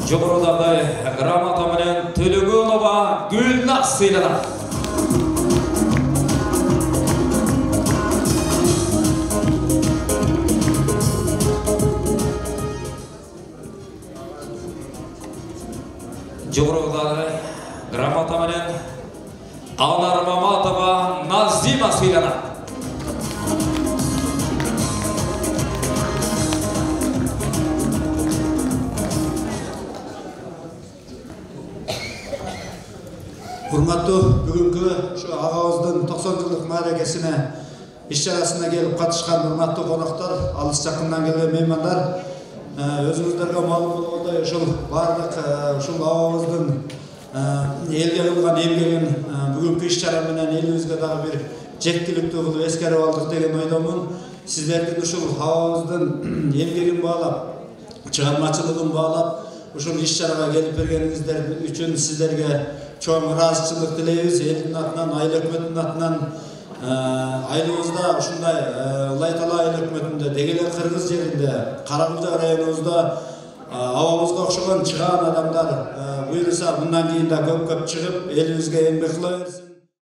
Жогорудагыдай грамота менен Төлөгөнова Гүлназ сыйланат. Жогорудагыдай грамота менен Анар Маматова Назима сыйланат. Урматтуу бүгүнкү ушу агабыздын 90 жылдык мааракесине иш-чарасына келип катышкан урматтуу коноктор, алыс жакындан келген меймандар, өзүңүздөргө маалым болгондой ушул баардык ушул агабыздын элге кылган эмгегин бүгүнкү иш-чара менен элибизге дагы бир жектиликтүү кылып эскерип алдык деген ойдомун. Сиздердин ушул агабыздын эмгегин баалап, чыгармачылыгын баалап, ушул иш-чарага келип бергениңиздер үчүн сиздерге чоң ыраазычылык тилейбиз. Элдин атынан, айыл өкмөтүнүн атынан айылыбызда ушундай Алай-Тала айыл өкмөтүндө, деги эле Кыргыз жеринде, Караколчу районубузда абабызга окшогон чыгаан адамдар буюрса мындан кийин да көп чыгып элибизге эмгек кыла берсин.